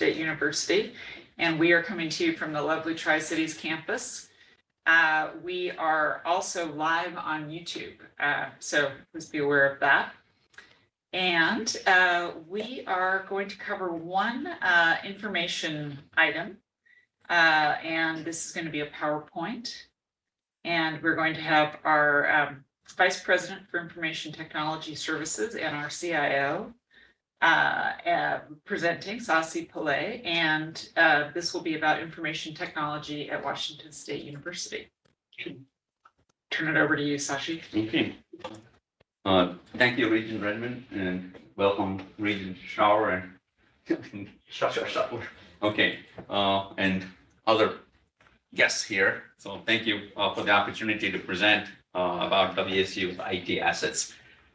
State University, and we are coming to you from the lovely Tri-Cities campus. We are also live on YouTube, so please be aware of that. And we are going to cover one information item, and this is going to be a PowerPoint. And we're going to have our Vice President for Information Technology Services and our CIO presenting, Sasi Pillay, and this will be about information technology at Washington State University. Turn it over to you, Sashi. Okay. Thank you, Regent Redmond, and welcome, Regent Shower and Shower. Okay, and other guests here. So thank you for the opportunity to present about WSU IT assets.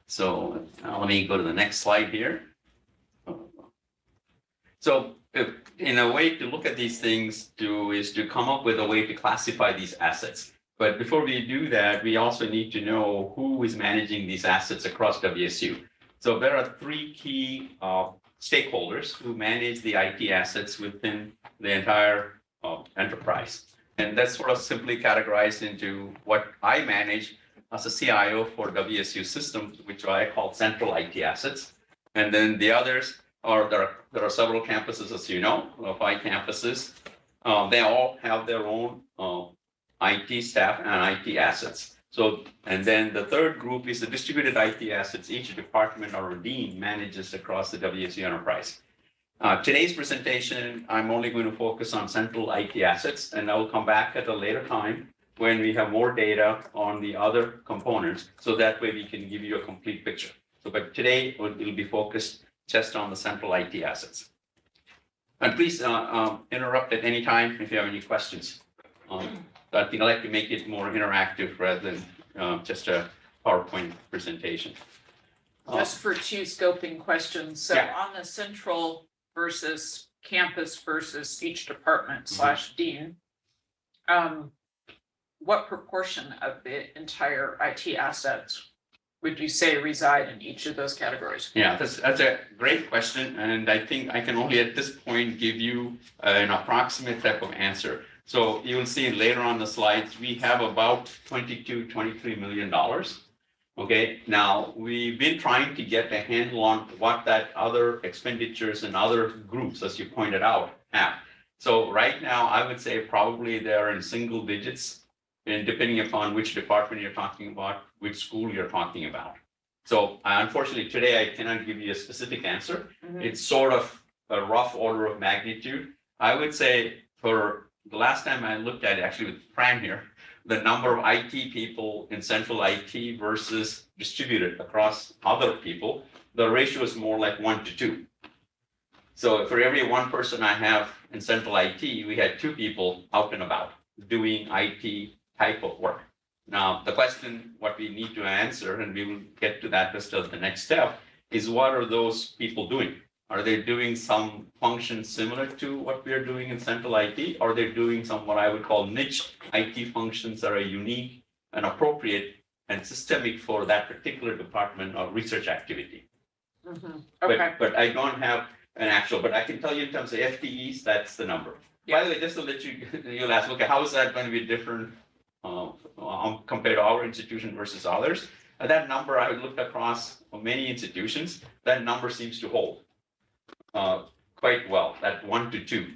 So let me go to the next slide here. So in a way to look at these things is to come up with a way to classify these assets. But before we do that, we also need to know who is managing these assets across WSU. So there are three key stakeholders who manage the IT assets within the entire enterprise. And that's sort of simply categorized into what I manage as a CIO for WSU systems, which I call central IT assets. And then the others are, there are several campuses, as you know, 5 campuses. They all have their own IT staff and IT assets. So, and then the third group is the distributed IT assets each department or dean manages across the WSU enterprise. Today's presentation, I'm only going to focus on central IT assets, and I will come back at a later time when we have more data on the other components, so that way we can give you a complete picture. So, but today it will be focused just on the central IT assets. And please interrupt at any time if you have any questions. I think I like to make it more interactive rather than just a PowerPoint presentation. Just for 2 scoping questions. So yeah. On the central versus campus versus each department / dean, what proportion of the entire IT assets would you say reside in each of those categories? Yeah, that's a great question. And I think I can only at this point give you an approximate type of answer. So you will see later on the slides, we have about $23 million. Okay, now we've been trying to get a handle on what that other expenditures and other groups, as you pointed out, have. So right now, I would say probably they're in single digits, and depending upon which department you're talking about, which school you're talking about. So unfortunately, today I cannot give you a specific answer. It's sort of a rough order of magnitude. I would say for the last time I looked at it, actually with Fran here, the number of IT people in central IT versus distributed across other people, the ratio is more like 1 to 2. So for every 1 person I have in central IT, we had 2 people out and about doing IT type of work. Now, the question, what we need to answer, and we will get to that just as the next step, is what are those people doing? Are they doing some function similar to what we are doing in central IT? Or are they doing some what I would call niche IT functions that are unique and appropriate and systemic for that particular department of research activity? Okay. But I don't have an actual, but I can tell you in terms of FTEs, that's the number. Yeah. By the way, just to let you'll ask, okay, how is that going to be different compared to our institution versus others? That number I looked across many institutions, that number seems to hold quite well, that 1 to 2.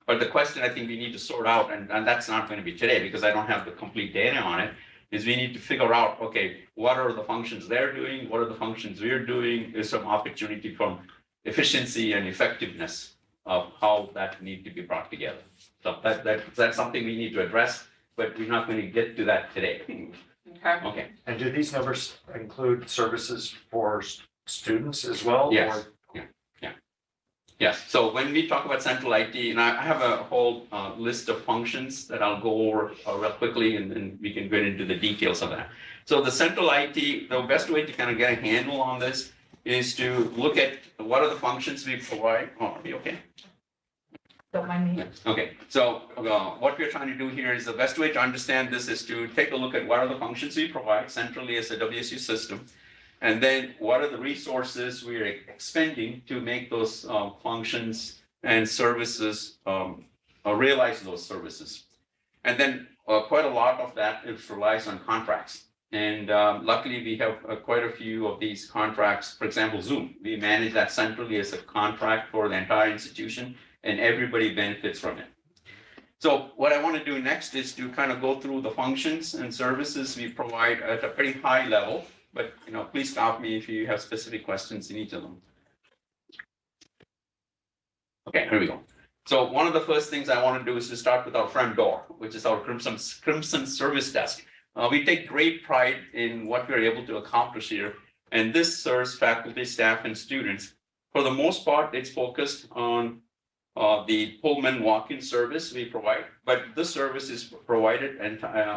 But the question I think we need to sort out, and that's not going to be today because I don't have the complete data on it, is we need to figure out, okay, what are the functions they're doing? What are the functions we're doing? Is some opportunity from efficiency and effectiveness of how that need to be brought together. So that's something we need to address, but we're not going to get to that today. Okay. And do these numbers include services for students as well? Yes. Yes. So when we talk about central IT, and I have a whole list of functions that I'll go over real quickly, and then we can get into the details of that. So the central IT, the best way to kind of get a handle on this is to look at what are the functions we provide. Oh, are we okay? Don't mind me. Okay. So what we're trying to do here is the best way to understand this is to take a look at what are the functions we provide centrally as a WSU system. And then what are the resources we're expending to make those functions and services, realize those services. And then quite a lot of that relies on contracts. And luckily, we have quite a few of these contracts. For example, Zoom, we manage that centrally as a contract for the entire institution, and everybody benefits from it. So what I want to do next is to kind of go through the functions and services we provide at a pretty high level, but please stop me if you have specific questions in each of them. Okay, here we go. So one of the first things I want to do is to start with our front door, which is our Crimson Service Desk. We take great pride in what we're able to accomplish here, and this serves faculty, staff, and students. For the most part, it's focused on the Pullman walk-in service we provide, but this service is provided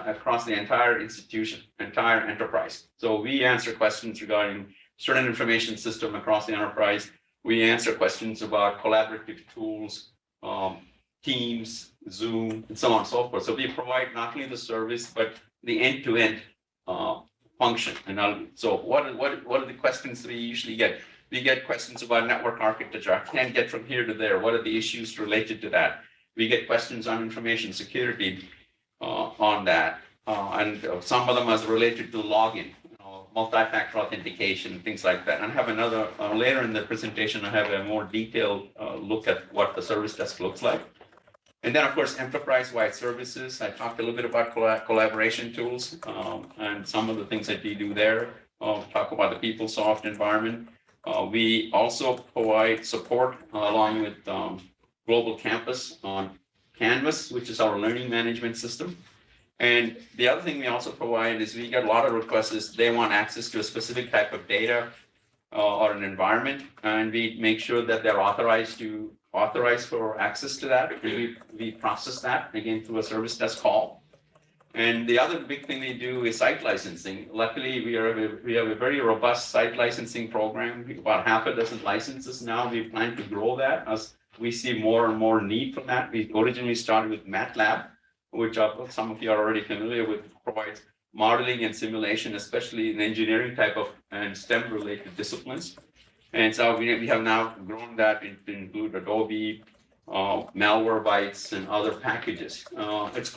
across the entire institution, entire enterprise. So we answer questions regarding student information system across the enterprise. We answer questions about collaborative tools, Teams, Zoom, and so on and so forth. So we provide not only the service, but the end-to-end function. And so what are the questions we usually get? We get questions about network architecture. I can't get from here to there. What are the issues related to that? We get questions on information security on that. And some of them are related to login, multi-factor authentication, things like that. And I have another, later in the presentation, I have a more detailed look at what the service desk looks like. And then, of course, enterprise-wide services. I talked a little bit about collaboration tools and some of the things that we do there. Talk about the PeopleSoft environment. We also provide support along with Global Campus on Canvas, which is our learning management system. And the other thing we also provide is we get a lot of requests is they want access to a specific type of data or an environment, and we make sure that they're authorized for access to that. We process that again through a service desk call. And the other big thing we do is site licensing. Luckily, we have a very robust site licensing program. About half a dozen licenses now. We plan to grow that as we see more and more need for that. We originally started with MATLAB, which some of you are already familiar with, provides modeling and simulation, especially in engineering type of and STEM related disciplines. And so we have now grown that to include Adobe, Malwarebytes, and other packages. It has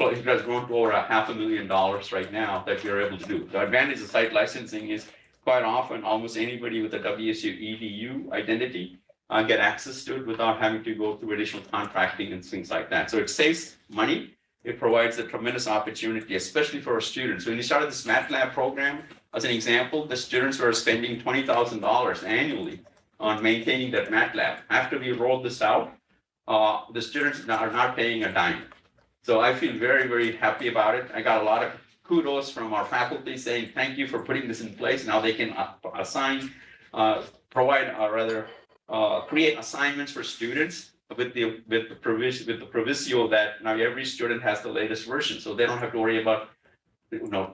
grown to over $500,000 right now that we're able to do. The advantage of site licensing is quite often almost anybody with a WSU EDU identity get access to it without having to go through additional contracting and things like that. So it saves money. It provides a tremendous opportunity, especially for our students. When we started this MATLAB program, as an example, the students were spending $20,000 annually on maintaining that MATLAB. After we rolled this out, the students are not paying a dime. So I feel very, very happy about it. I got a lot of kudos from our faculty saying, thank you for putting this in place. Now they can create assignments for students with the proviso that now every student has the latest version, so they don't have to worry about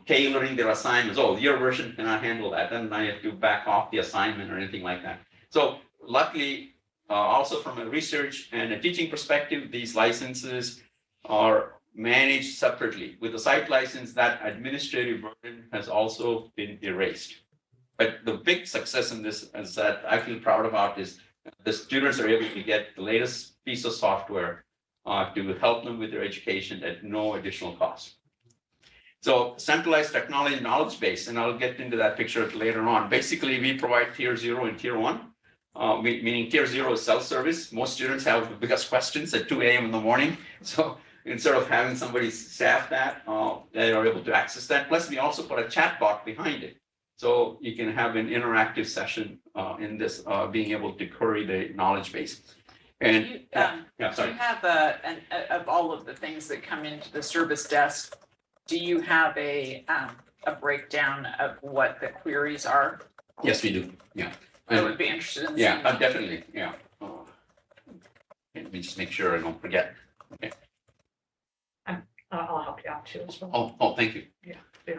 tailoring their assignments. Oh, your version cannot handle that, then I have to back off the assignment or anything like that. So luckily, also from a research and a teaching perspective, these licenses are managed separately. With the site license, that administrative burden has also been erased. But the big success in this is that I feel proud about is the students are able to get the latest piece of software to help them with their education at no additional cost. So centralized technology knowledge base, and I'll get into that picture later on. Basically, we provide tier 0 and tier 1, meaning tier 0 is self-service. Most students have the biggest questions at 2 a.m. in the morning. So instead of having somebody staff that, they are able to access that. Plus, we also put a chat bot behind it. So you can have an interactive session in this, being able to query the knowledge base. And Do sorry. you have of all of the things that come into the service desk, do you have a breakdown of what the queries are? Yes, we do. Yeah. I would be interested in seeing. Yeah, definitely. Yeah. Let me just make sure I don't forget. Okay. I'll help you out too as well. Oh, thank you.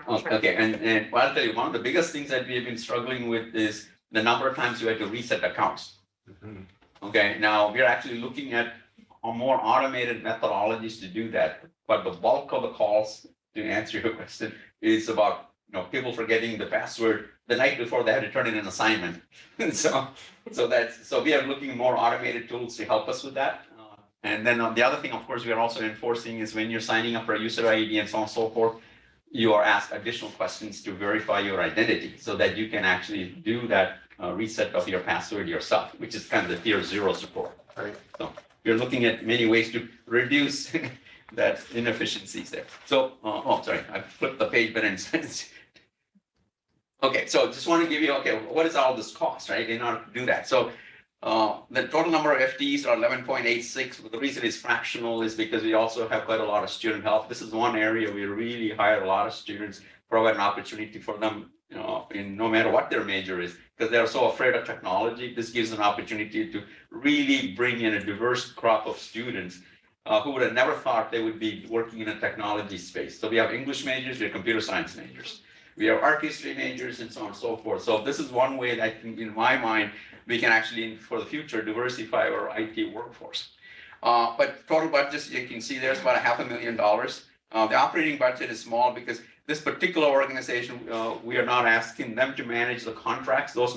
Okay, and well, I'll tell you, one of the biggest things that we have been struggling with is the number of times you had to reset accounts. Mhm. Okay, now we're actually looking at more automated methodologies to do that, but the bulk of the calls, to answer your question, is about people forgetting the password the night before they had to turn in an assignment. so we are looking at more automated tools to help us with that. And then the other thing, of course, we are also enforcing is when you're signing up for a user ID and so on and so forth, you are asked additional questions to verify your identity so that you can actually do that reset of your password yourself, which is kind of the tier 0 support. Right. So we're looking at many ways to reduce that inefficiencies there. So, sorry, I flipped the page, but okay, so just want to give you, okay, what is all this cost, right, in order to do that? So the total number of FTEs are 11.86. The reason it's fractional is because we also have quite a lot of student help. This is one area we really hire a lot of students, provide an opportunity for them, in no matter what their major is, because they're so afraid of technology. This gives an opportunity to really bring in a diverse crop of students who would have never thought they would be working in a technology space. So we have English majors, we have computer science majors. We have art history majors and so on and so forth. So this is one way that I think, in my mind, we can actually, for the future, diversify our IT workforce. But total budgets, you can see there's about $500,000. The operating budget is small because this particular organization, we are not asking them to manage the contracts. Those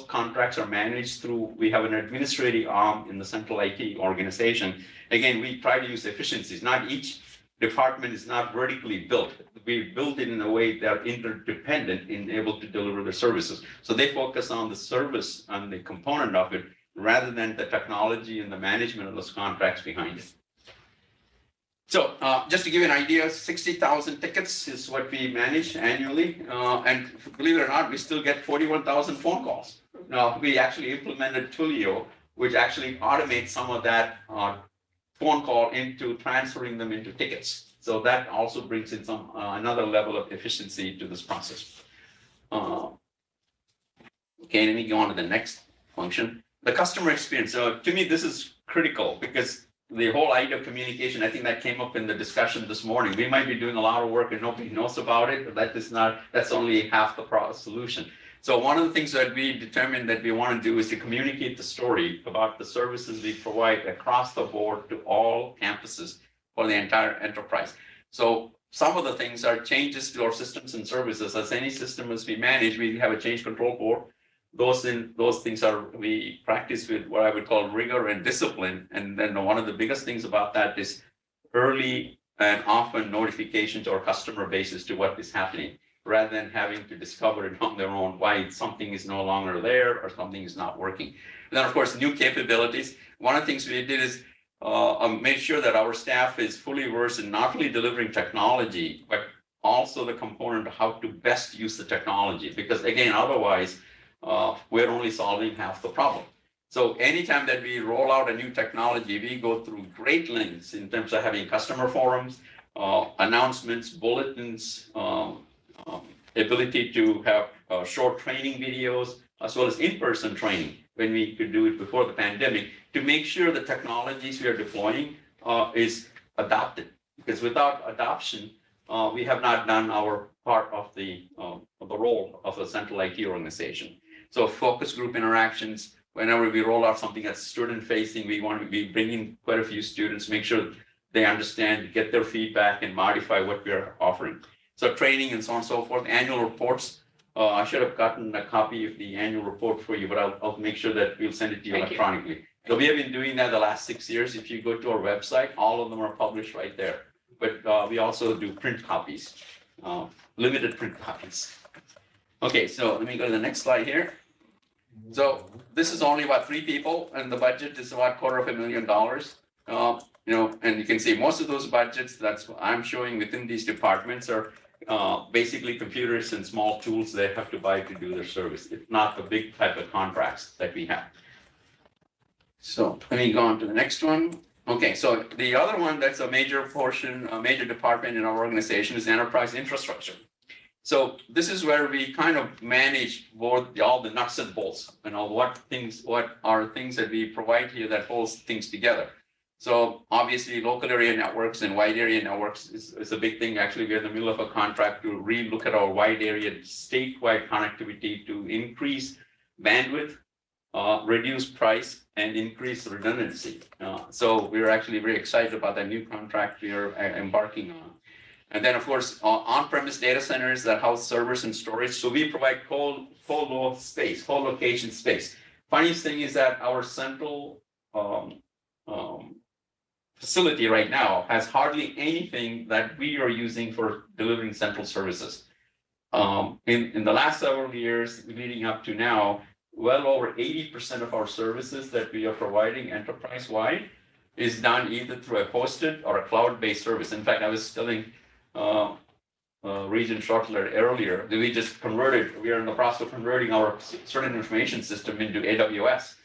contracts are managed through, we have an administrative arm in the central IT organization. Again, we try to use efficiencies. Not each department is not vertically built. We build it in a way that are interdependent in able to deliver the services. So they focus on the service and the component of it rather than the technology and the management of those contracts behind it. So just to give you an idea, 60,000 tickets is what we manage annually. And believe it or not, we still get 41,000 phone calls. Now, we actually implemented Twilio, which actually automates some of that phone call into transferring them into tickets. So that also brings in some another level of efficiency to this process. Okay, let me go on to the next function. The customer experience. So to me, this is critical because the whole idea of communication, I think that came up in the discussion this morning. We might be doing a lot of work and nobody knows about it, but that's only half the solution. So one of the things that we determined that we want to do is to communicate the story about the services we provide across the board to all campuses for the entire enterprise. So some of the things are changes to our systems and services. As any system as we manage, we have a change control board. Those things we practice with what I would call rigor and discipline. And then one of the biggest things about that is early and often notification to our customer base as to what is happening, rather than having to discover it on their own why something is no longer there or something is not working. And then, of course, new capabilities. One of the things we did is make sure that our staff is fully versed in not only delivering technology, but also the component of how to best use the technology. Because again, otherwise, we're only solving half the problem. So anytime that we roll out a new technology, we go through great lengths in terms of having customer forums, announcements, bulletins, ability to have short training videos, as well as in-person training when we could do it before the pandemic, to make sure the technologies we are deploying is adopted. Because without adoption, we have not done our part of the role of a central IT organization. So focus group interactions, whenever we roll out something that's student facing, we want to be bringing quite a few students, make sure they understand, get their feedback and modify what we are offering. So training and so on and so forth, annual reports. I should have gotten a copy of the annual report for you, but I'll make sure that we'll send it to you electronically. So we have been doing that the last 6 years. If you go to our website, all of them are published right there. But we also do print copies, limited print copies. Okay, so let me go to the next slide here. So this is only about 3 people, and the budget is about $250,000. And you can see most of those budgets that's what I'm showing within these departments are basically computers and small tools they have to buy to do their service. It's not the big type of contracts that we have. So let me go on to the next one. Okay, so the other one that's a major portion, a major department in our organization is enterprise infrastructure. So this is where we kind of manage all the nuts and bolts, what are things that we provide here that holds things together. So obviously local area networks and wide area networks is a big thing. Actually, we're in the middle of a contract to re-look at our wide area statewide connectivity to increase bandwidth, reduce price, and increase redundancy. So we're actually very excited about that new contract we are embarking on. And then, of course, on-premise data centers that house servers and storage. So we provide co-location space. Funniest thing is that our central facility right now has hardly anything that we are using for delivering central services. In the last several years leading up to now, well over 80% of our services that we are providing enterprise-wide is done either through a hosted or a cloud-based service. In fact, I was telling Regent Shortler earlier that we are in the process of converting our certain information system into AWS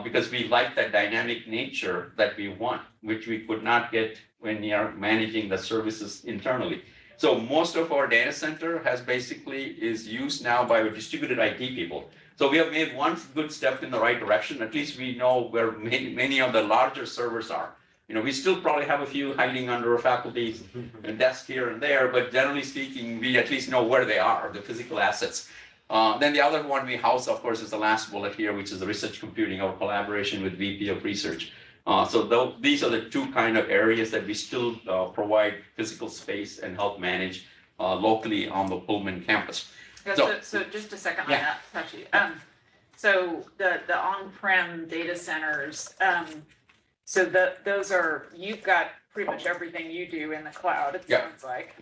because we like that dynamic nature that we want, which we could not get when we are managing the services internally. So most of our data center is used now by our distributed IT people. So we have made one good step in the right direction. At least we know where many of the larger servers are. We still probably have a few hiding under a faculty desk here and there, but generally speaking, we at least know where they are, the physical assets. Then the other one we house, of course, is the last bullet here, which is the research computing, our collaboration with VP of Research. These are the two kind of areas that we still provide physical space and help manage locally on the Pullman campus. Yeah, so just a second on that, Tachi. So the on-prem data centers, those are, you've got pretty much everything you do in the cloud, it sounds like,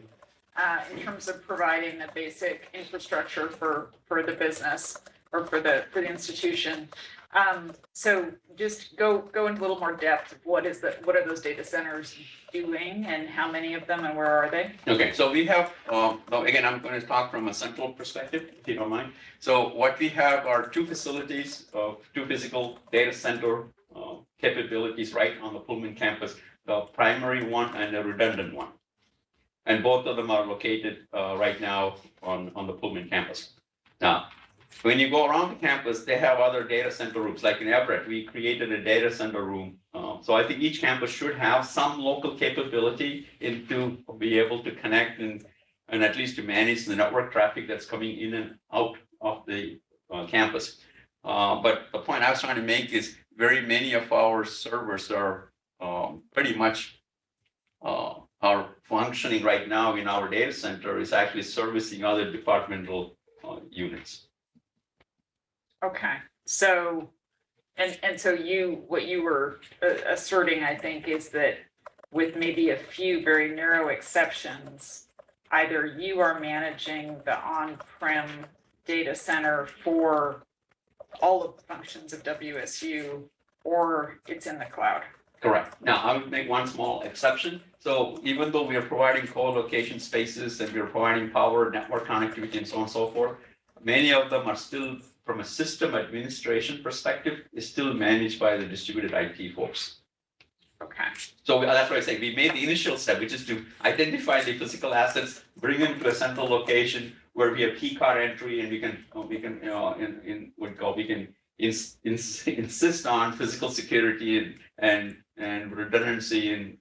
in terms of providing the basic infrastructure for the business or for the institution. So just go into a little more depth. What are those data centers doing and how many of them and where are they? Okay, so we have, again, I'm going to talk from a central perspective, if you don't mind. So what we have are two facilities, two physical data center capabilities right on the Pullman campus, the primary one and a redundant one. And both of them are located right now on the Pullman campus. Now, when you go around the campus, they have other data center rooms. Like in Everett, we created a data center room. So I think each campus should have some local capability to be able to connect and at least to manage the network traffic that's coming in and out of the campus. But the point I was trying to make is very many of our servers are pretty much are functioning right now in our data center is actually servicing other departmental units. Okay, so, and so what you were asserting, I think, is that with maybe a few very narrow exceptions, either you are managing the on-prem data center for all of the functions of WSU, or it's in the cloud. Correct. Now, I would make one small exception. So even though we are providing co-location spaces and we are providing power, network connectivity, and so on and so forth, many of them are still, from a system administration perspective, is still managed by the distributed IT folks. Okay. So that's why I say we made the initial step, which is to identify the physical assets, bring them to a central location where we have key card entry, and we can insist on physical security and redundancy in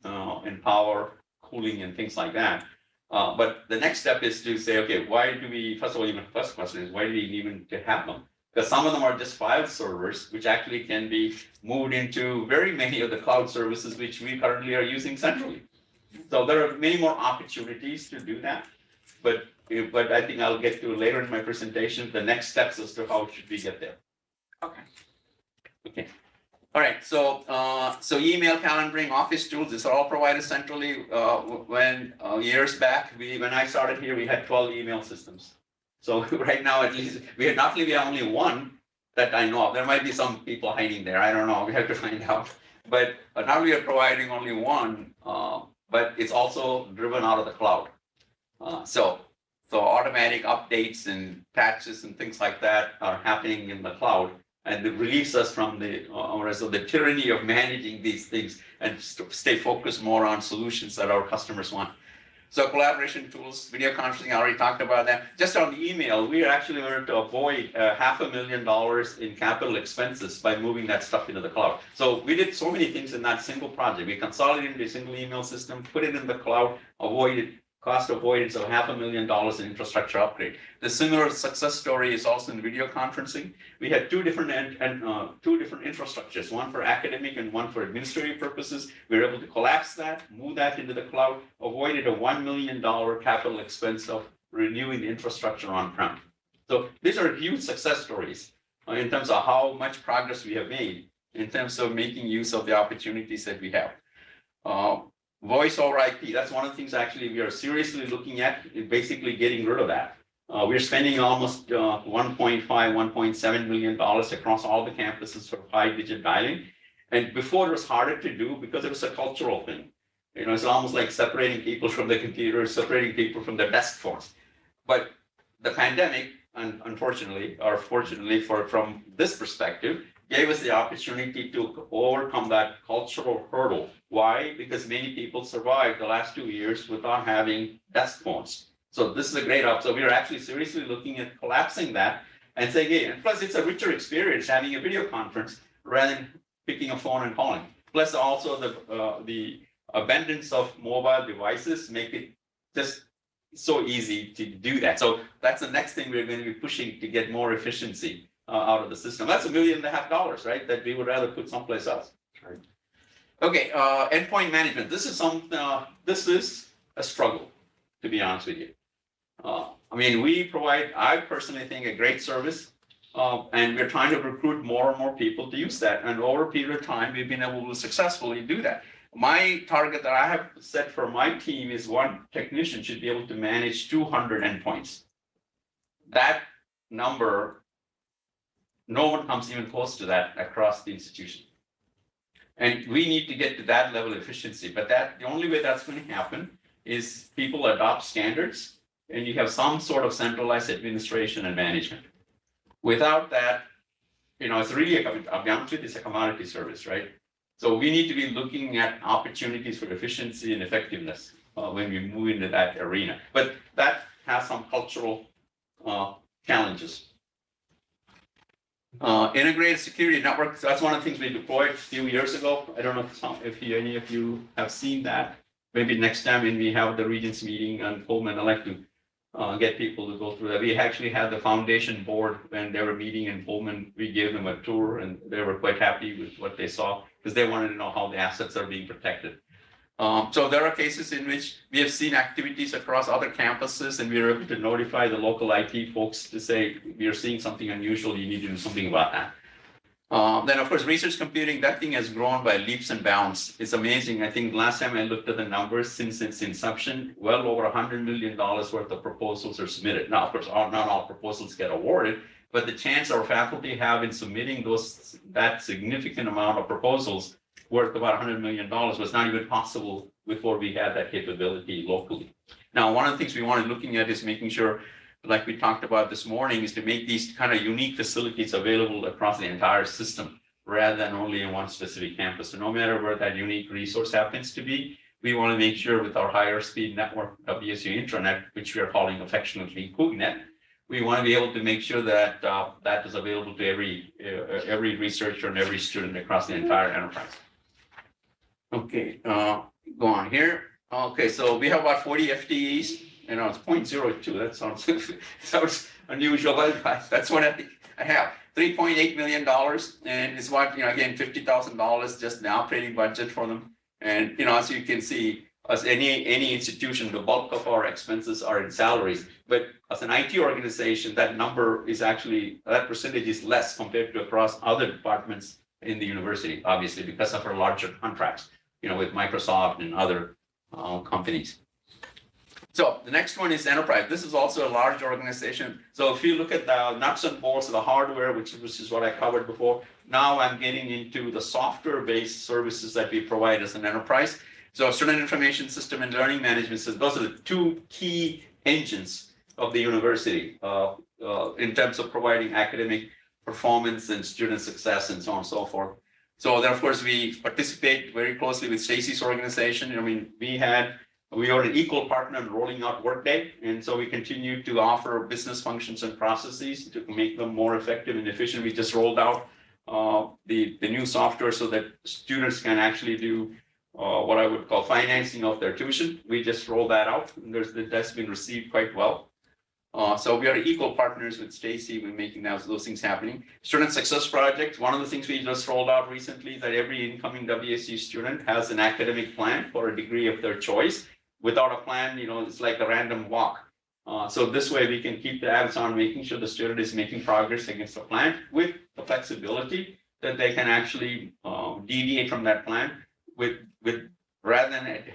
power, cooling, and things like that. But the next step is to say, okay, why do we? First of all, even first question is why do we even have them? Because some of them are just file servers, which actually can be moved into very many of the cloud services which we currently are using centrally. So there are many more opportunities to do that, but I think I'll get to later in my presentation the next steps as to how should we get there. Okay. Okay. All right. So email, calendaring, office tools, these are all provided centrally. When years back, when I started here, we had 12 email systems. So right now, at least we have only one that I know of. There might be some people hiding there. I don't know. We have to find out. But now we are providing only one, but it's also driven out of the cloud. So automatic updates and patches and things like that are happening in the cloud, and it relieves us from the tyranny of managing these things and stay focused more on solutions that our customers want. So collaboration tools, video conferencing, I already talked about that. Just on the email, we actually were to avoid $500,000 in capital expenses by moving that stuff into the cloud. So we did so many things in that single project. We consolidated a single email system, put it in the cloud, avoided cost avoidance of $500,000 in infrastructure upgrade. The similar success story is also in video conferencing. We had two different infrastructures, one for academic and one for administrative purposes. We were able to collapse that, move that into the cloud, avoided a $1 million capital expense of renewing the infrastructure on-prem. So these are huge success stories in terms of how much progress we have made in terms of making use of the opportunities that we have. Voice over IP, that's one of the things actually we are seriously looking at, is basically getting rid of that. We're spending almost 1.5, $1.7 million across all the campuses for 5-digit dialing. And before it was harder to do because it was a cultural thing. You know, it's almost like separating people from the computers, separating people from their desk phones. But the pandemic, unfortunately, or fortunately from this perspective, gave us the opportunity to overcome that cultural hurdle. Why? Because many people survived the last 2 years without having desk phones. So this is a great option. So we are actually seriously looking at collapsing that and saying, hey, and plus it's a richer experience having a video conference rather than picking a phone and calling. Plus also the abundance of mobile devices make it just so easy to do that. So that's the next thing we're going to be pushing to get more efficiency out of the system. That's $1.5 million, right? That we would rather put someplace else. Right. Okay, endpoint management. This is this is a struggle, to be honest with you. I mean, we provide, I personally think, a great service, and we're trying to recruit more and more people to use that. And over a period of time, we've been able to successfully do that. My target that I have set for my team is one technician should be able to manage 200 endpoints. That number, no one comes even close to that across the institution. And we need to get to that level of efficiency. But the only way that's going to happen is people adopt standards and you have some sort of centralized administration and management. Without that, you know, it's really, I'll be honest with you, it's a commodity service, right? So we need to be looking at opportunities for efficiency and effectiveness when we move into that arena. But that has some cultural challenges. Integrated security network, that's one of the things we deployed a few years ago. I don't know if any of you have seen that. Maybe next time when we have the Regents meeting on Pullman, I'd like to get people to go through that. We actually had the foundation board when they were meeting in Pullman. We gave them a tour and they were quite happy with what they saw because they wanted to know how the assets are being protected. So there are cases in which we have seen activities across other campuses and we are able to notify the local IT folks to say, we are seeing something unusual, you need to do something about that. Then of course, research computing, that thing has grown by leaps and bounds. It's amazing. I think last time I looked at the numbers since its inception, well over $100 million worth of proposals are submitted. Now, of course, not all proposals get awarded, but the chance our faculty have in submitting that significant amount of proposals worth about $100 million was not even possible before we had that capability locally. Now, one of the things we wanted looking at is making sure, like we talked about this morning, is to make these kind of unique facilities available across the entire system rather than only in one specific campus. So no matter where that unique resource happens to be, we want to make sure with our higher speed network, WSU intranet, which we are calling affectionately CougNet, we want to be able to make sure that that is available to every researcher and every student across the entire enterprise. Okay, go on here. Okay, so we have about 40 FTEs. You know, it's 0.02. That sounds unusual, but that's what I have. $3.8 million, and it's what, you know, again, $50,000 just the operating budget for them. And you know, as you can see, as any institution, the bulk of our expenses are in salaries. But as an IT organization, that number is actually, that percentage is less compared to across other departments in the university, obviously, because of our larger contracts, you know, with Microsoft and other companies. So the next one is enterprise. This is also a large organization. So if you look at the nuts and bolts of the hardware, which is what I covered before, now I'm getting into the software-based services that we provide as an enterprise. So student information system and learning management system, those are the two key engines of the university in terms of providing academic performance and student success and so on and so forth. So then, of course, we participate very closely with Stacy's organization. I mean, we are an equal partner in rolling out Workday, and so we continue to offer business functions and processes to make them more effective and efficient. We just rolled out the new software so that students can actually do what I would call financing of their tuition. We just rolled that out, and that's been received quite well. So we are equal partners with Stacy in making those things happening. Student Success Project, one of the things we just rolled out recently is that every incoming WSU student has an academic plan for a degree of their choice. Without a plan, you know, it's like a random walk. So this way we can keep the tabs on making sure the student is making progress against the plan with the flexibility that they can actually deviate from that plan with rather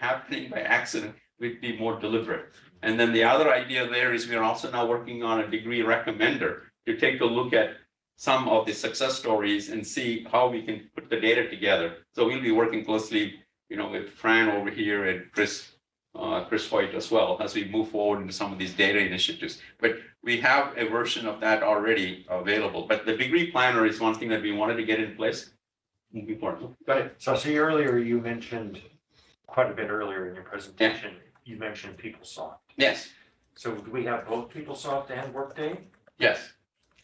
happening by accident, we'd be more deliberate. And then the other idea there is we are also now working on a degree recommender to take a look at some of the success stories and see how we can put the data together. So we'll be working closely, with Fran over here and Chris Hoyt as well as we move forward into some of these data initiatives. But we have a version of that already available. But the degree planner is one thing that we wanted to get in place. Moving forward. Go ahead. So I see earlier you mentioned, quite a bit earlier in your presentation, you mentioned PeopleSoft. Yes. So do we have both PeopleSoft and Workday? Yes.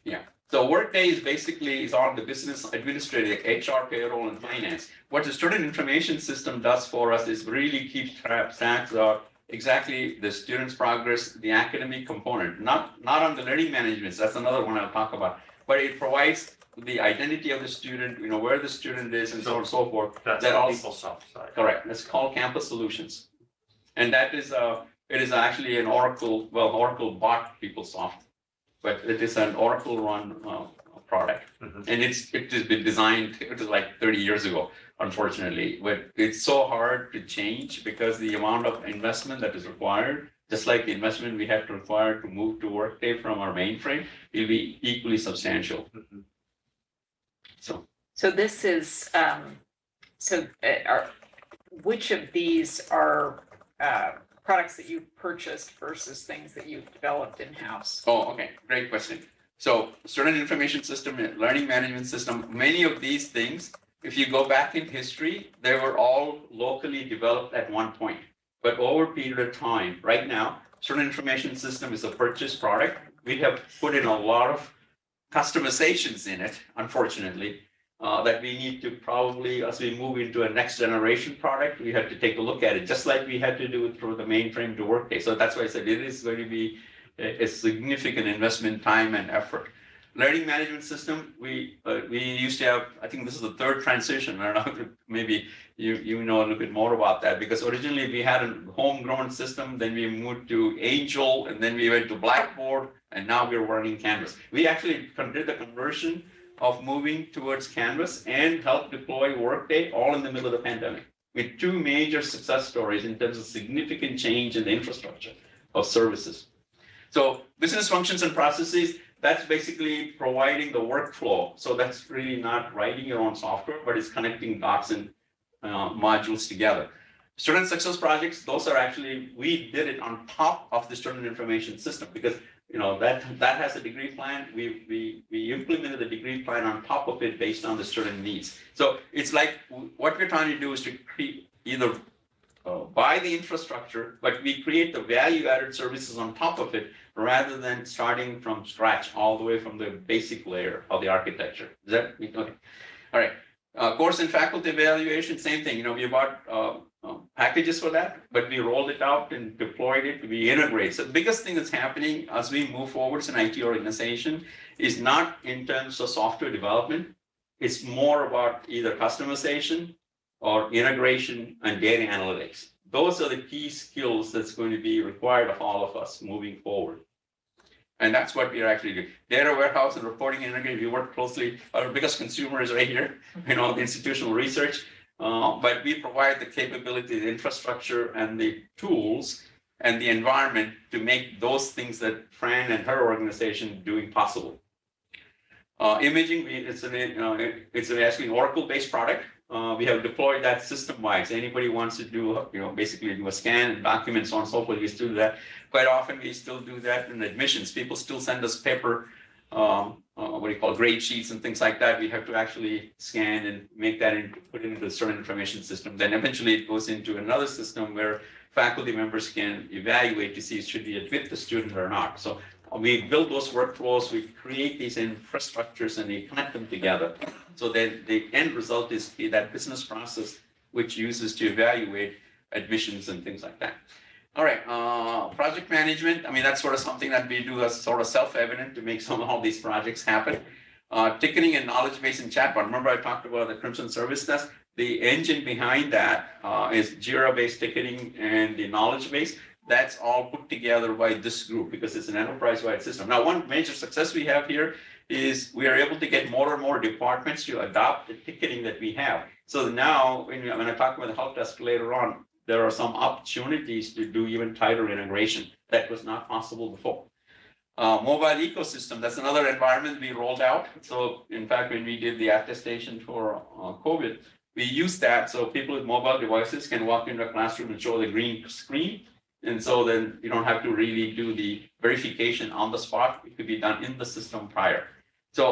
Yeah. So Workday is on the business administrative, like HR, payroll, and finance. What the student information system does for us is really keeps tracks of exactly the student's progress, the academic component, not on the learning management. That's another one I'll talk about. But it provides the identity of the student, where the student is, and so on and so forth. That's that the also, PeopleSoft side. correct. That's called Campus Solutions, and that is it is actually an Oracle bought PeopleSoft, but it is an Oracle run product, Mhm. and it has been designed. It was like 30 years ago, unfortunately, but it's so hard to change because the amount of investment that is required. Just like the investment we have to require to move to Workday from our mainframe, will be equally substantial. Mhm. So this is, which of these are products that you've purchased versus things that you've developed in-house? Oh, okay, great question. So student information system, learning management system, many of these things, if you go back in history, they were all locally developed at one point. But over a period of time, right now, student information system is a purchased product. We have put in a lot of customizations in it, unfortunately, that we need to probably, as we move into a next generation product, we have to take a look at it, just like we had to do it through the mainframe to Workday. So that's why I said it is going to be a significant investment, time, and effort. Learning management system, we used to have, I think this is the third transition. I don't know, maybe you know a little bit more about that, because originally we had a homegrown system, then we moved to Angel, and then we went to Blackboard, and now we're running Canvas. We actually did the conversion of moving towards Canvas and helped deploy Workday all in the middle of the pandemic, with two major success stories in terms of significant change in the infrastructure of services. So business functions and processes, that's basically providing the workflow. So that's really not writing your own software, but it's connecting docs and modules together. Student success projects, those are actually, we did it on top of the student information system, because that has a degree plan. We implemented the degree plan on top of it based on the student needs. So it's like what we're trying to do is to create either buy the infrastructure, but we create the value-added services on top of it, rather than starting from scratch all the way from the basic layer of the architecture. Is that okay? All right. Course and faculty evaluation, same thing. We bought packages for that, but we rolled it out and deployed it. We integrate. So the biggest thing that's happening as we move forward as an IT organization is not in terms of software development. It's more about either customization or integration and data analytics. Those are the key skills that's going to be required of all of us moving forward. And that's what we are actually doing. Data warehouse and reporting integration, we work closely. Our biggest consumer is right here, the institutional research. But we provide the capability, the infrastructure, and the tools and the environment to make those things that Fran and her organization doing possible. Imaging, it's actually an Oracle-based product. We have deployed that system-wide. So anybody wants to do, basically do a scan and documents, so on and so forth, we still do that. Quite often, we still do that in admissions. People still send us paper, grade sheets and things like that. We have to actually scan and make that put it into a certain information system. Then eventually it goes into another system where faculty members can evaluate to see should we admit the student or not. So we build those workflows, we create these infrastructures, and we connect them together. So that the end result is that business process which uses to evaluate admissions and things like that. All right, project management. That's sort of something that we do as sort of self-evident to make some of all these projects happen. Ticketing and knowledge base and chatbot. Remember I talked about the Crimson Service Desk? The engine behind that is Jira-based ticketing and the knowledge base. That's all put together by this group because it's an enterprise-wide system. Now, one major success we have here is we are able to get more and more departments to adopt the ticketing that we have. So now, when I talk about the help desk later on, there are some opportunities to do even tighter integration that was not possible before. Mobile ecosystem, that's another environment we rolled out. So in fact, when we did the attestation for COVID, we used that so people with mobile devices can walk into a classroom and show the green screen. And so then you don't have to really do the verification on the spot. It could be done in the system prior. So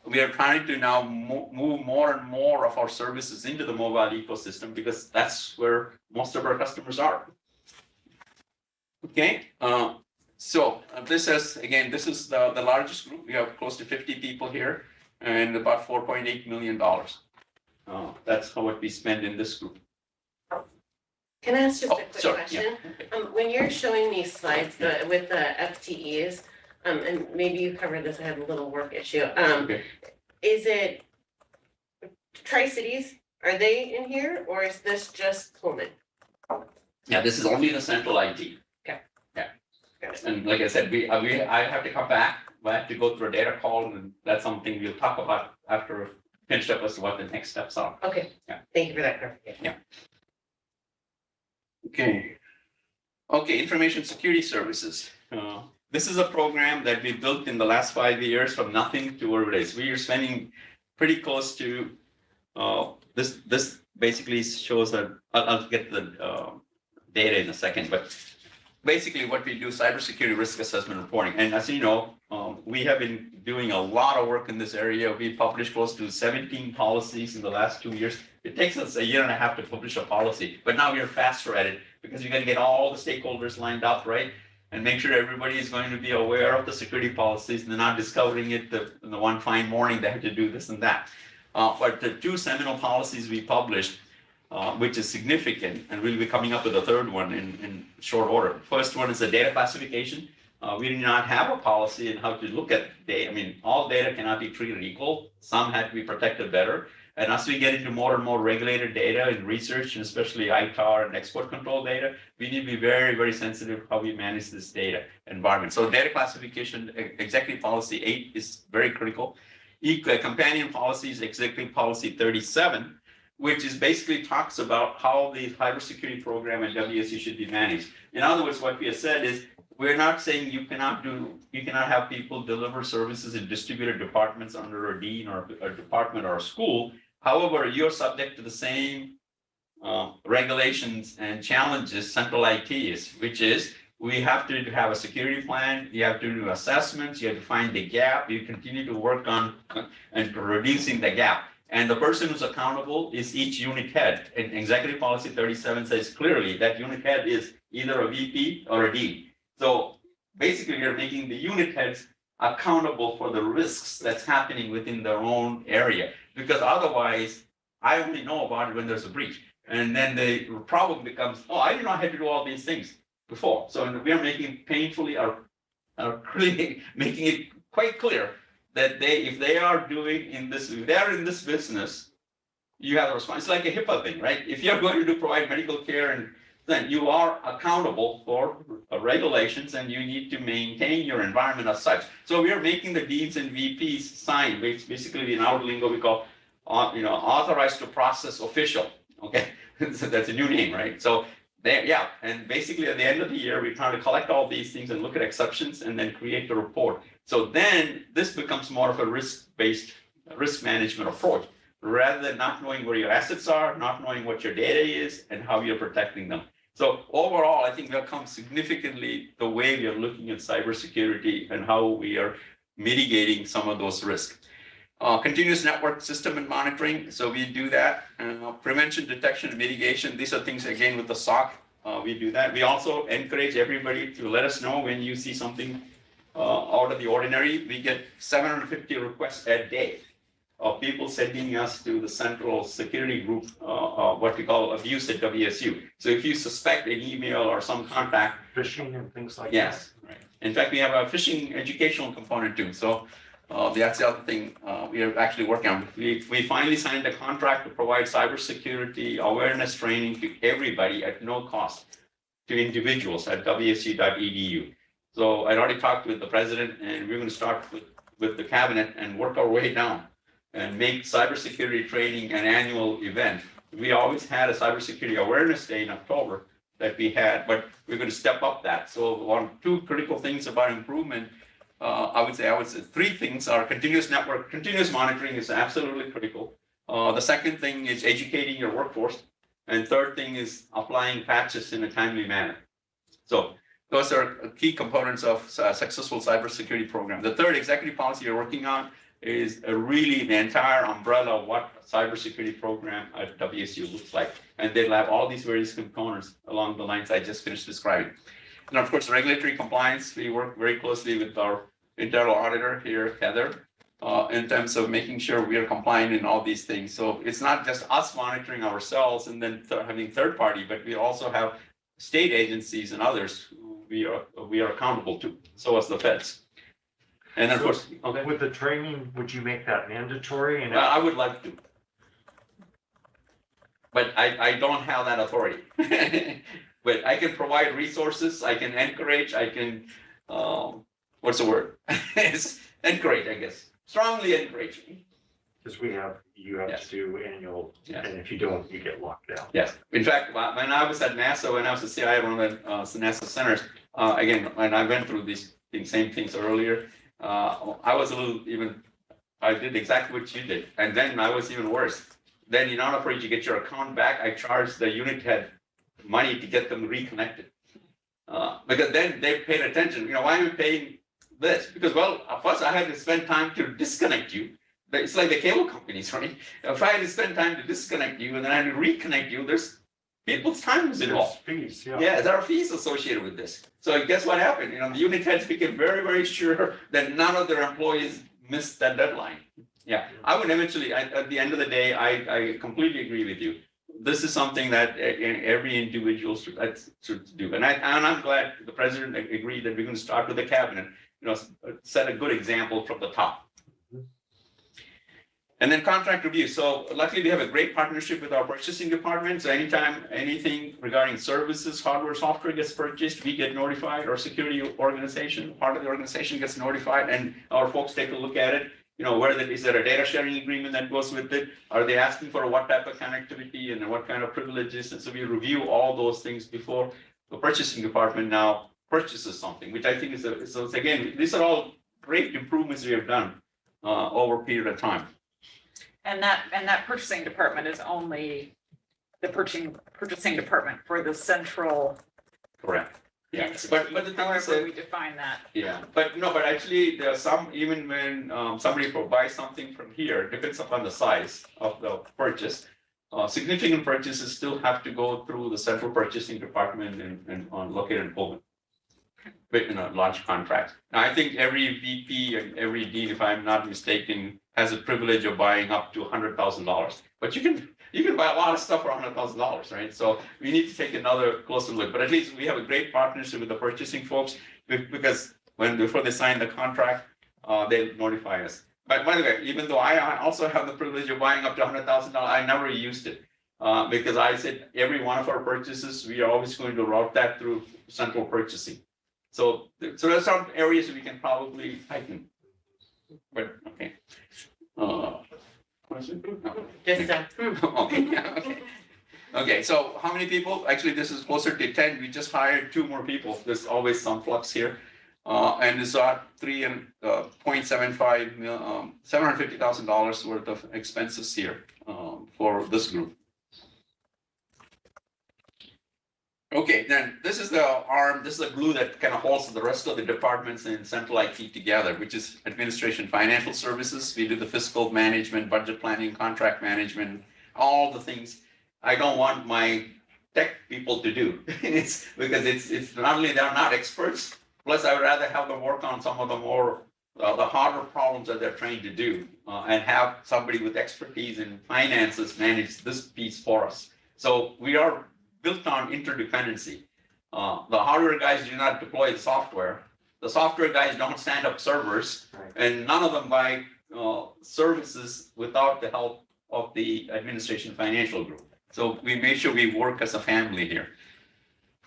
we are trying to now move more and more of our services into the mobile ecosystem because that's where most of our customers are. Okay. This is the largest group. We have close to 50 people here and about $4.8 million. That's what we spend in this group. Can I ask just a quick sorry, question? yeah, okay. When you're showing these slides with the FTEs, and maybe you covered this, I had a little work issue. Okay. Is it Tri-Cities? Are they in here or is this just Pullman? Yeah, this is only the central IT. Okay. Yeah. Got it. And like I said, I have to come back. I have to go through a data call, and that's something we'll talk about after finished up as to what the next steps are. Okay. Yeah. Thank you for that clarification. Yeah. Okay, information security services. This is a program that we built in the last 5 years from nothing to where it is. We are spending pretty close to this basically shows that I'll get the data in a second, but basically what we do, cybersecurity risk assessment reporting. And as you know, we have been doing a lot of work in this area. We published close to 17 policies in the last 2 years. It takes us a year and a half to publish a policy, but now we are faster at it because you're going to get all the stakeholders lined up, right? And make sure everybody is going to be aware of the security policies and they're not discovering it the one fine morning they have to do this and that. But the 2 seminal policies we published, which is significant, and we'll be coming up with a third one in short order. First one is the data classification. We do not have a policy in how to look at data. I mean, all data cannot be treated equal. Some have to be protected better. And as we get into more and more regulated data in research, and especially ITAR and export control data, we need to be very, very sensitive how we manage this data environment. So data classification, executive policy 8 is very critical. Companion policies, executive policy 37, which is basically talks about how the cybersecurity program at WSU should be managed. In other words, what we have said is, we're not saying you cannot have people deliver services in distributed departments under a dean or a department or a school. However, you're subject to the same regulations and challenges central IT is, which is we have to have a security plan, you have to do assessments, you have to find the gap, you continue to work on and reducing the gap. And the person who's accountable is each unit head. And Executive Policy 37 says clearly that unit head is either a VP or a dean. So basically, you're making the unit heads accountable for the risks that's happening within their own area. Because otherwise, I only know about it when there's a breach. And then the problem becomes, oh, I didn't know I had to do all these things before. So we are making painfully, really making it quite clear that if they are in this business, you have a response. It's like a HIPAA thing, right? If you're going to provide medical care, and then you are accountable for regulations and you need to maintain your environment as such. So we are making the deans and VPs sign, basically in our lingo we call, authorized to process official. Okay, so that's a new name, right? So and basically at the end of the year, we're trying to collect all these things and look at exceptions and then create a report. So then this becomes more of a risk-based risk management approach, rather than not knowing where your assets are, not knowing what your data is, and how you're protecting them. So overall, I think we've come significantly the way we are looking at cybersecurity and how we are mitigating some of those risks. Continuous network system and monitoring, so we do that. Prevention, detection, and mitigation, these are things, again, with the SOC, we do that. We also encourage everybody to let us know when you see something out of the ordinary. We get 750 requests a day of people sending us to the central security group, what we call abuse at WSU. So if you suspect an email or some contact. Phishing and things like that. Yes, right. In fact, we have a phishing educational component too. So that's the other thing we are actually working on. We finally signed a contract to provide cybersecurity awareness training to everybody at no cost to individuals at wsu.edu. So I'd already talked with the president, and we're going to start with the cabinet and work our way down and make cybersecurity training an annual event. We always had a cybersecurity awareness day in October, that we had, but we're going to step up that. So one, two critical things about improvement, I would say three things are continuous monitoring is absolutely critical. The second thing is educating your workforce. And third thing is applying patches in a timely manner. So those are key components of a successful cybersecurity program. The third executive policy you're working on is really the entire umbrella of what a cybersecurity program at WSU looks like. And they'll have all these various components along the lines I just finished describing. And of course, regulatory compliance, we work very closely with our internal auditor here, Heather, in terms of making sure we are compliant in all these things. So it's not just us monitoring ourselves and then having third party, but we also have state agencies and others who we are accountable to, so as the feds. And of course, okay. With the training, would you make that mandatory? And Well, I would like to. But I don't have that authority. But I can provide resources, I can encourage, I can, what's the word? It's encourage, I guess. Strongly encourage. because you have Yes. to do annual, Yes. and if you don't, you get locked out. Yes, in fact, when I was at NASA, when I was a CIO at one of the NASA centers, again, when I went through these same things earlier, I was a little even, I did exactly what you did, and then I was even worse. Then in order for you to get your account back, I charged the unit head money to get them reconnected. Because then they paid attention, why am I paying this? Because, well, first I had to spend time to disconnect you. It's like the cable companies, right? If I had to spend time to disconnect you and then I had to reconnect you, there's people's time is involved. There's fees, yeah. Yeah, there are fees associated with this. So guess what happened? The unit heads became very, very sure that none of their employees missed that deadline. Yeah, I would eventually, at the end of the day, I completely agree with you. This is something that every individual should do. And I'm glad the president agreed that we're going to start with the cabinet, set a good example from the top. And then contract review. So luckily we have a great partnership with our purchasing department. So anytime anything regarding services, hardware, software gets purchased, we get notified. Our security organization, part of the organization gets notified, and our folks take a look at it. Is there a data sharing agreement that goes with it? Are they asking for what type of connectivity and what kind of privileges? And so we review all those things before the purchasing department now purchases something, which I think so again, these are all great improvements we have done over a period of time. And that purchasing department is only the purchasing department for the central. Correct. Yeah, entity, but the thing is however we define that. Yeah, but actually there are some, even when somebody buys something from here, depends upon the size of the purchase. Significant purchases still have to go through the central purchasing department and located in Pullman. But large contracts. Now, I think every VP and every dean, if I'm not mistaken, has a privilege of buying up to $100,000. But you can buy a lot of stuff for $100,000, right? So we need to take another closer look. But at least we have a great partnership with the purchasing folks because before they sign the contract, they notify us. But by the way, even though I also have the privilege of buying up to $100,000, I never used it because I said every one of our purchases, we are always going to route that through central purchasing. So there's some areas we can probably tighten. But okay. Just Okay, so how many people? Actually, this is closer to 10. We just hired 2 more people. There's always some flux here. And it's $750,000 worth of expenses here for this group. Okay, then this is the arm, this is the glue that kind of holds the rest of the departments in central IT together, which is administration, financial services. We do the fiscal management, budget planning, contract management, all the things I don't want my tech people to do. It's because it's not only they're not experts, plus I would rather have them work on some of the more, the harder problems that they're trying to do and have somebody with expertise in finances manage this piece for us. So we are built on interdependency. The hardware guys do not deploy the software. The software guys don't stand up servers, and none of them buy services without the help of the administration financial group. So we make sure we work as a family here.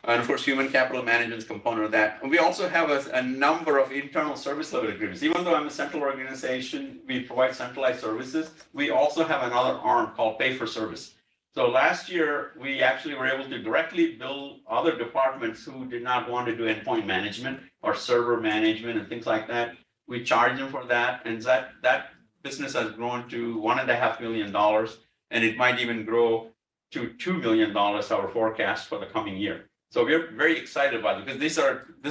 And of course, human capital management is a component of that. And we also have a number of internal service level agreements. Even though I'm a central organization, we provide centralized services. We also have another arm called pay for service. So last year, we actually were able to directly bill other departments who did not want to do endpoint management or server management and things like that. We charge them for that, and that business has grown to $1.5 million, and it might even grow to $2 million, our forecast for the coming year. So we're very excited about it, because this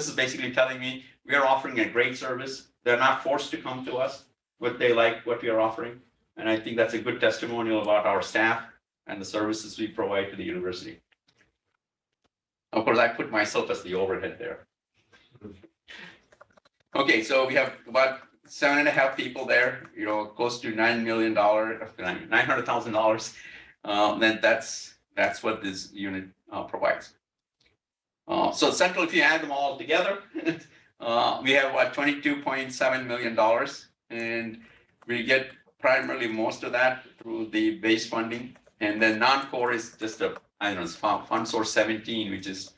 is basically telling me we are offering a great service. They're not forced to come to us, but they like what we are offering. And I think that's a good testimonial about our staff and the services we provide to the university. Of course, I put myself as the overhead there. Okay, so we have about 7.5 people there, close to $9 million, $900,000. Then that's what this unit provides. So Central, if you add them all together, we have about $22.7 million, and we get primarily most of that through the base funding. And then non-core is just it's Fund Source 17, which is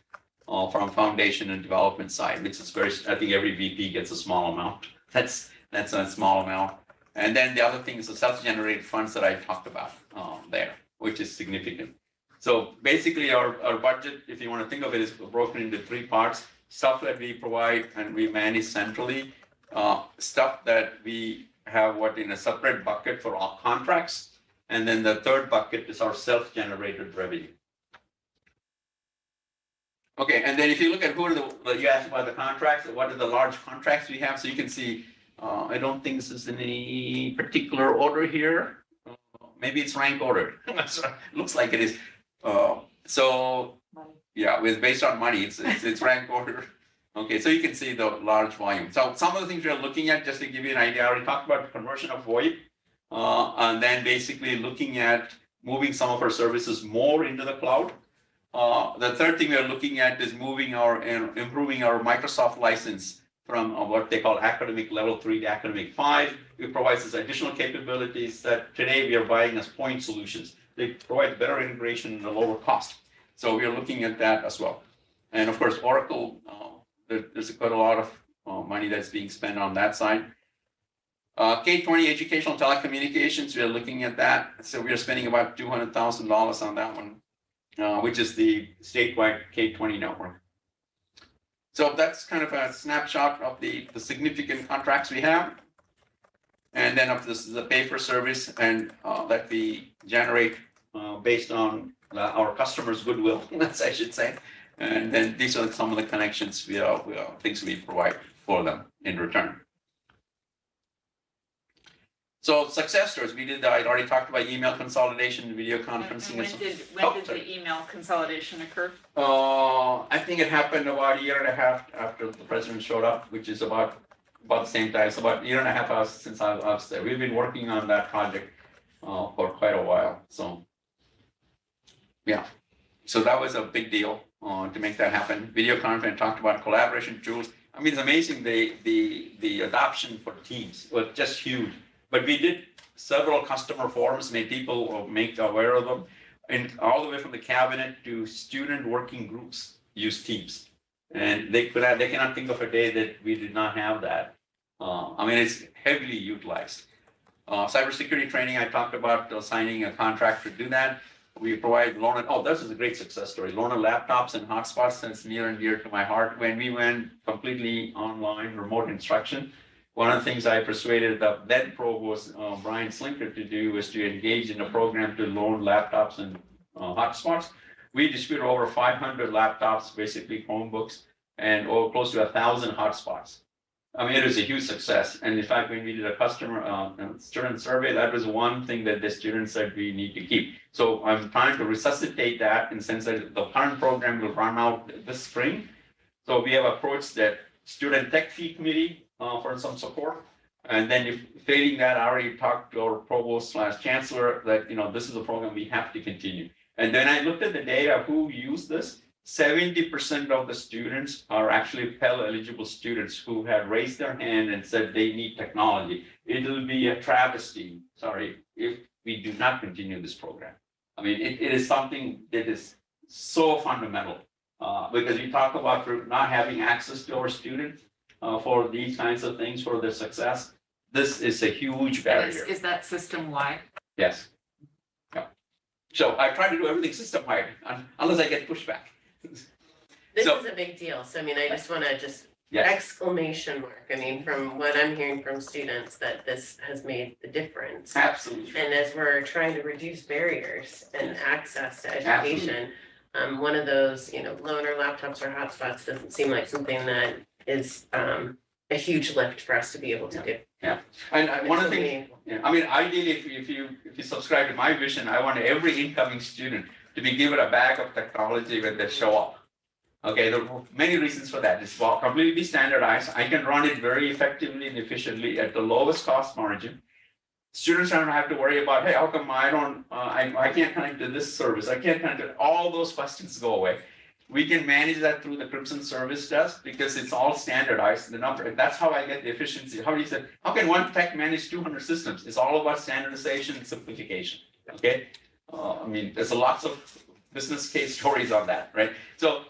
from foundation and development side, which is I think every VP gets a small amount. That's a small amount. And then the other thing is the self-generated funds that I talked about there, which is significant. So basically our budget, if you want to think of it, is broken into 3 parts. Stuff that we provide and we manage centrally, stuff that we have in a separate bucket for all contracts. And then the third bucket is our self-generated revenue. Okay, and then if you look at you asked about the contracts, what are the large contracts we have? So you can see, I don't think this is in any particular order here. Maybe it's rank ordered. Looks like it is. So yeah, based on money, it's rank order. Okay, so you can see the large volume. So some of the things we're looking at, just to give you an idea, I already talked about conversion of VoIP, and then basically looking at moving some of our services more into the cloud. The third thing we're looking at is improving our Microsoft license from what they call academic level 3 to academic 5. It provides us additional capabilities that today we are buying as point solutions. They provide better integration and a lower cost. So we are looking at that as well. And of course, Oracle, there's quite a lot of money that's being spent on that side. K-20 educational telecommunications, we are looking at that. So we are spending about $200,000 on that one, which is the statewide K-20 network. So that's kind of a snapshot of the significant contracts we have. And then this is a pay-for-service and that we generate based on our customers' goodwill, that's I should say. And then these are some of the connections things we provide for them in return. So success stories, I already talked about email consolidation, video conferencing. When did the email consolidation occur? I think it happened about 1.5 years after the president showed up, which is about the same time. It's about 1.5 years since I was there. We've been working on that project for quite a while. So yeah, so that was a big deal to make that happen. Video conference, talked about collaboration tools. I mean, it's amazing the adoption for Teams was just huge. But we did several customer forums, made people make aware of them, and all the way from the cabinet to student working groups use Teams. And they cannot think of a day that we did not have that. I mean, it's heavily utilized. Cybersecurity training, I talked about signing a contract to do that. We provide this is a great success story. Loaner laptops and hotspots, that's near and dear to my heart. When we went completely online, remote instruction, one of the things I persuaded the then provost, Brian Slinker, to do was to engage in a program to loan laptops and hotspots. We distributed over 500 laptops, basically Chromebooks, and close to 1,000 hotspots. I mean, it was a huge success. And in fact, when we did a customer student survey, that was one thing that the students said we need to keep. So I'm trying to resuscitate that in the sense that the current program will run out this spring. So we have approached that student tech fee committee for some support. And then if failing that, I already talked to our provost/chancellor that, this is a program we have to continue. And then I looked at the data who use this. 70% of the students are actually Pell eligible students who have raised their hand and said they need technology. It'll be a travesty, if we do not continue this program. I mean, it is something that is so fundamental because we talk about not having access to our students for these kinds of things, for their success. This is a huge barrier. Is that system-wide? Yes. Yeah. So I try to do everything system-wide, unless I get pushback. This So- is a big deal, so I mean, I just wanna Yes, exclamation mark, I mean, from what I'm hearing from students, that this has made the difference. absolutely. And as we're trying to reduce barriers and access to education, one of those, loaner laptops or hotspots doesn't seem like something that is, a huge lift for us to be able to do. And one of It's the so things, meaningful. yeah, I mean, ideally, if you subscribe to my vision, I want every incoming student to be given a bag of technology when they show up. Okay, there are many reasons for that. It's completely standardized. I can run it very effectively and efficiently at the lowest cost margin. Students don't have to worry about, hey, how come I don't, I can't connect to this service? I can't connect to, all those questions go away. We can manage that through the Crimson Service Desk because it's all standardized. The number, that's how I get the efficiency. How do you say, how can one tech manage 200 systems? It's all about standardization and simplification. Okay, I mean, there's lots of business case stories on that, right? So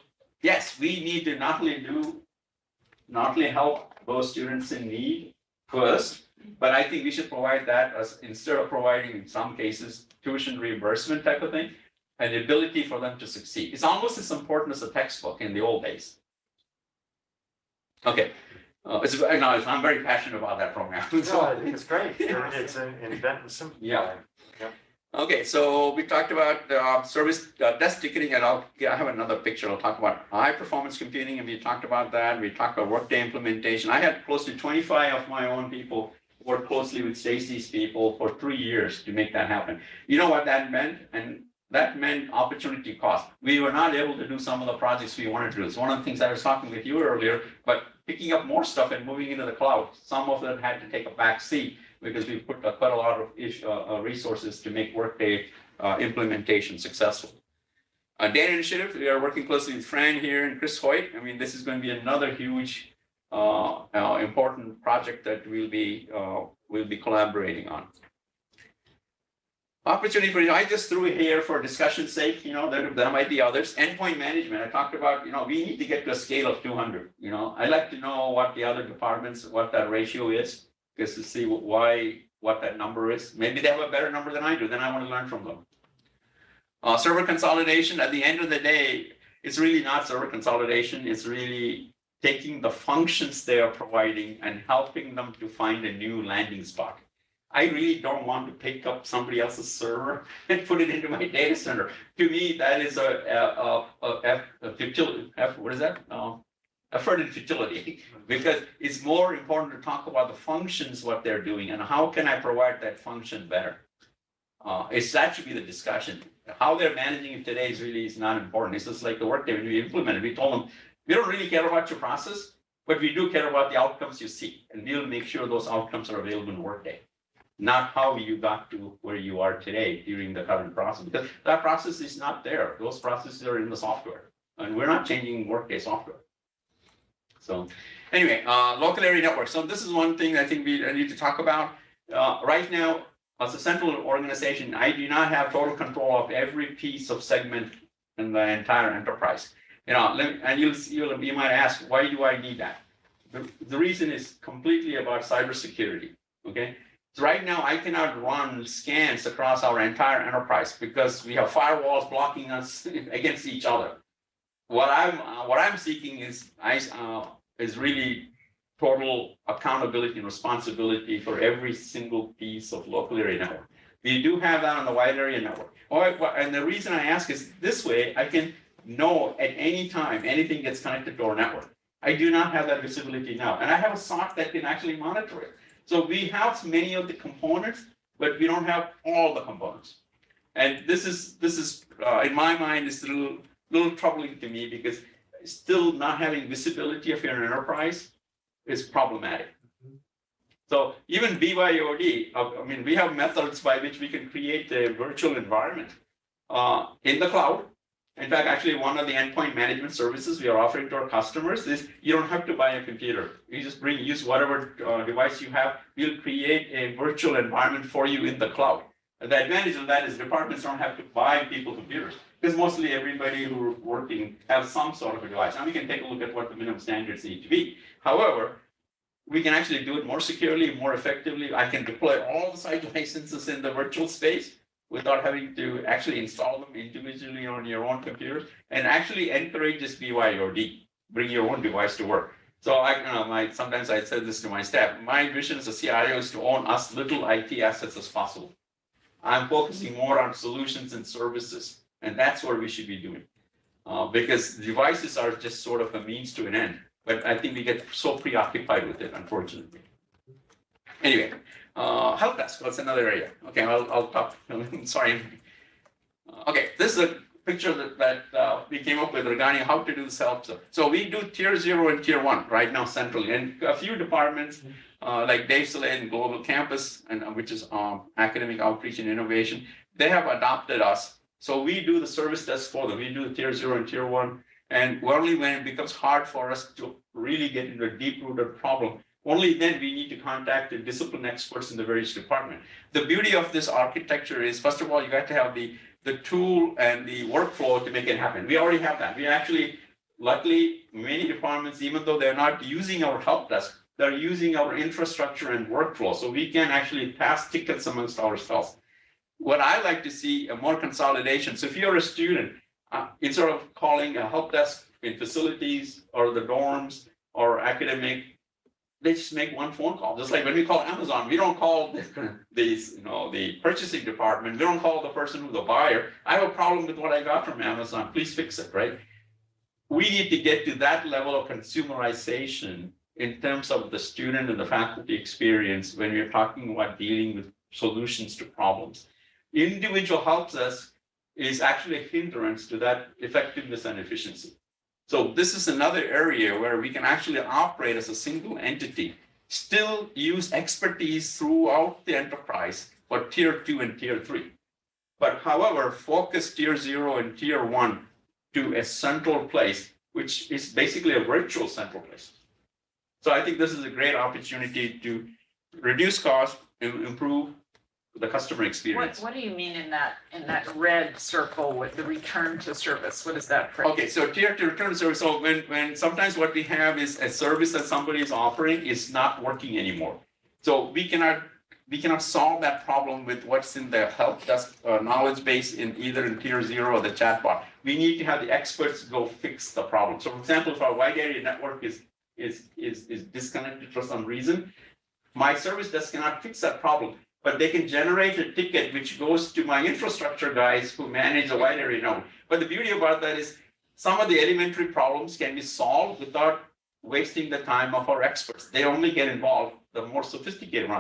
yes, we need to not only help those students in need first, but I think we should provide that as, instead of providing in some cases tuition reimbursement type of thing, and the ability for them to succeed. It's almost as important as a textbook in the old days. Okay, I'm very passionate about that program. No, I think it's great. It's an invent and simplify. Yeah. Okay, so we talked about service desk ticketing, and I have another picture. I'll talk about high performance computing, and we talked about that. We talked about workday implementation. I had close to 25 of my own people work closely with Stacy's people for 3 years to make that happen. You know what that meant? And that meant opportunity cost. We were not able to do some of the projects we wanted to do. It's one of the things I was talking with you earlier, but picking up more stuff and moving into the cloud, some of them had to take a back seat because we put quite a lot of resources to make Workday implementation successful. Data initiative, we are working closely with Fran here and Chris Hoyt. I mean, this is going to be another huge important project that we'll be collaborating on. Opportunity for, I just threw it here for discussion's sake, there might be others. Endpoint management, I talked about, we need to get to a scale of 200, I like to know what the other departments, what that ratio is, just to see what that number is. Maybe they have a better number than I do, then I want to learn from them. Server consolidation, at the end of the day, it's really not server consolidation, it's really taking the functions they are providing and helping them to find a new landing spot. I really don't want to pick up somebody else's server and put it into my data center. To me, that is a futility. What is that? Effort and futility, because it's more important to talk about the functions, what they're doing, and how can I provide that function better. That should be the discussion. How they're managing it today is not important. It's just like the Workday when we implemented. We told them, we don't really care about your process, but we do care about the outcomes you see, and we'll make sure those outcomes are available in Workday. Not how you got to where you are today during the current process, because that process is not there. Those processes are in the software, and we're not changing Workday software. So anyway, local area network. So this is one thing I think I need to talk about. Right now, as a central organization, I do not have total control of every piece of segment in the entire enterprise. And you might ask, why do I need that? The reason is completely about cybersecurity, okay? So right now, I cannot run scans across our entire enterprise because we have firewalls blocking us against each other. What I'm seeking is really total accountability and responsibility for every single piece of local area network. We do have that on the wide area network. And the reason I ask is this way, I can know at any time anything gets connected to our network. I do not have that visibility now. And I have a SOC that can actually monitor it. So we have many of the components, but we don't have all the components. And this is in my mind, is a little troubling to me because still not having visibility of your enterprise is problematic. So even BYOD, I mean, we have methods by which we can create a virtual environment in the cloud. In fact, actually, one of the endpoint management services we are offering to our customers is you don't have to buy a computer. You just use whatever device you have. We'll create a virtual environment for you in the cloud. And the advantage of that is departments don't have to buy people computers because mostly everybody who are working have some sort of a device. Now we can take a look at what the minimum standards need to be. However, we can actually do it more securely, more effectively. I can deploy all the site licenses in the virtual space. without having to actually install them individually on your own computers, and actually encourages BYOD, bring your own device to work. So sometimes I said this to my staff, my vision as a CIO is to own as little IT assets as possible. I'm focusing more on solutions and services, and that's what we should be doing. Because devices are just sort of a means to an end, but I think we get so preoccupied with it, unfortunately. Anyway, help desk, that's another area. Okay, I'll talk, sorry. Okay, this is a picture that we came up with regarding how to do this help stuff. So we do tier 0 and tier 1 right now centrally, and a few departments like Dave Saleh Global Campus, and which is academic outreach and innovation, they have adopted us. So we do the service desk for them. We do the tier 0 and tier 1, and only when it becomes hard for us to really get into a deep-rooted problem, only then we need to contact the discipline experts in the various department. The beauty of this architecture is, first of all, you got to have the tool and the workflow to make it happen. We already have that. We actually, luckily, many departments, even though they're not using our help desk, they're using our infrastructure and workflow. So we can actually pass tickets amongst ourselves. What I like to see, a more consolidation. So if you're a student, instead of calling a help desk in facilities or the dorms or academic, they just make one phone call. Just like when we call Amazon, we don't call the purchasing department. We don't call the person who's the buyer. I have a problem with what I got from Amazon. Please fix it, right? We need to get to that level of consumerization in terms of the student and the faculty experience when we're talking about dealing with solutions to problems. Individual help desk is actually a hindrance to that effectiveness and efficiency. So this is another area where we can actually operate as a single entity, still use expertise throughout the enterprise for tier 2 and tier 3. But however, focus tier 0 and tier 1 to a central place, which is basically a virtual central place. So I think this is a great opportunity to reduce cost and improve the customer experience. What do you mean in that red circle with the return to service? What is that phrase? Okay, so tier to return to service. So when sometimes what we have is a service that somebody is offering is not working anymore. So we cannot solve that problem with what's in the help desk knowledge base in either in tier 0 or the chatbot. We need to have the experts go fix the problem. So for example, if our wide area network is disconnected for some reason, my service desk cannot fix that problem. But they can generate a ticket which goes to my infrastructure guys who manage a wide area network. But the beauty about that is some of the elementary problems can be solved without wasting the time of our experts. They only get involved the more sophisticated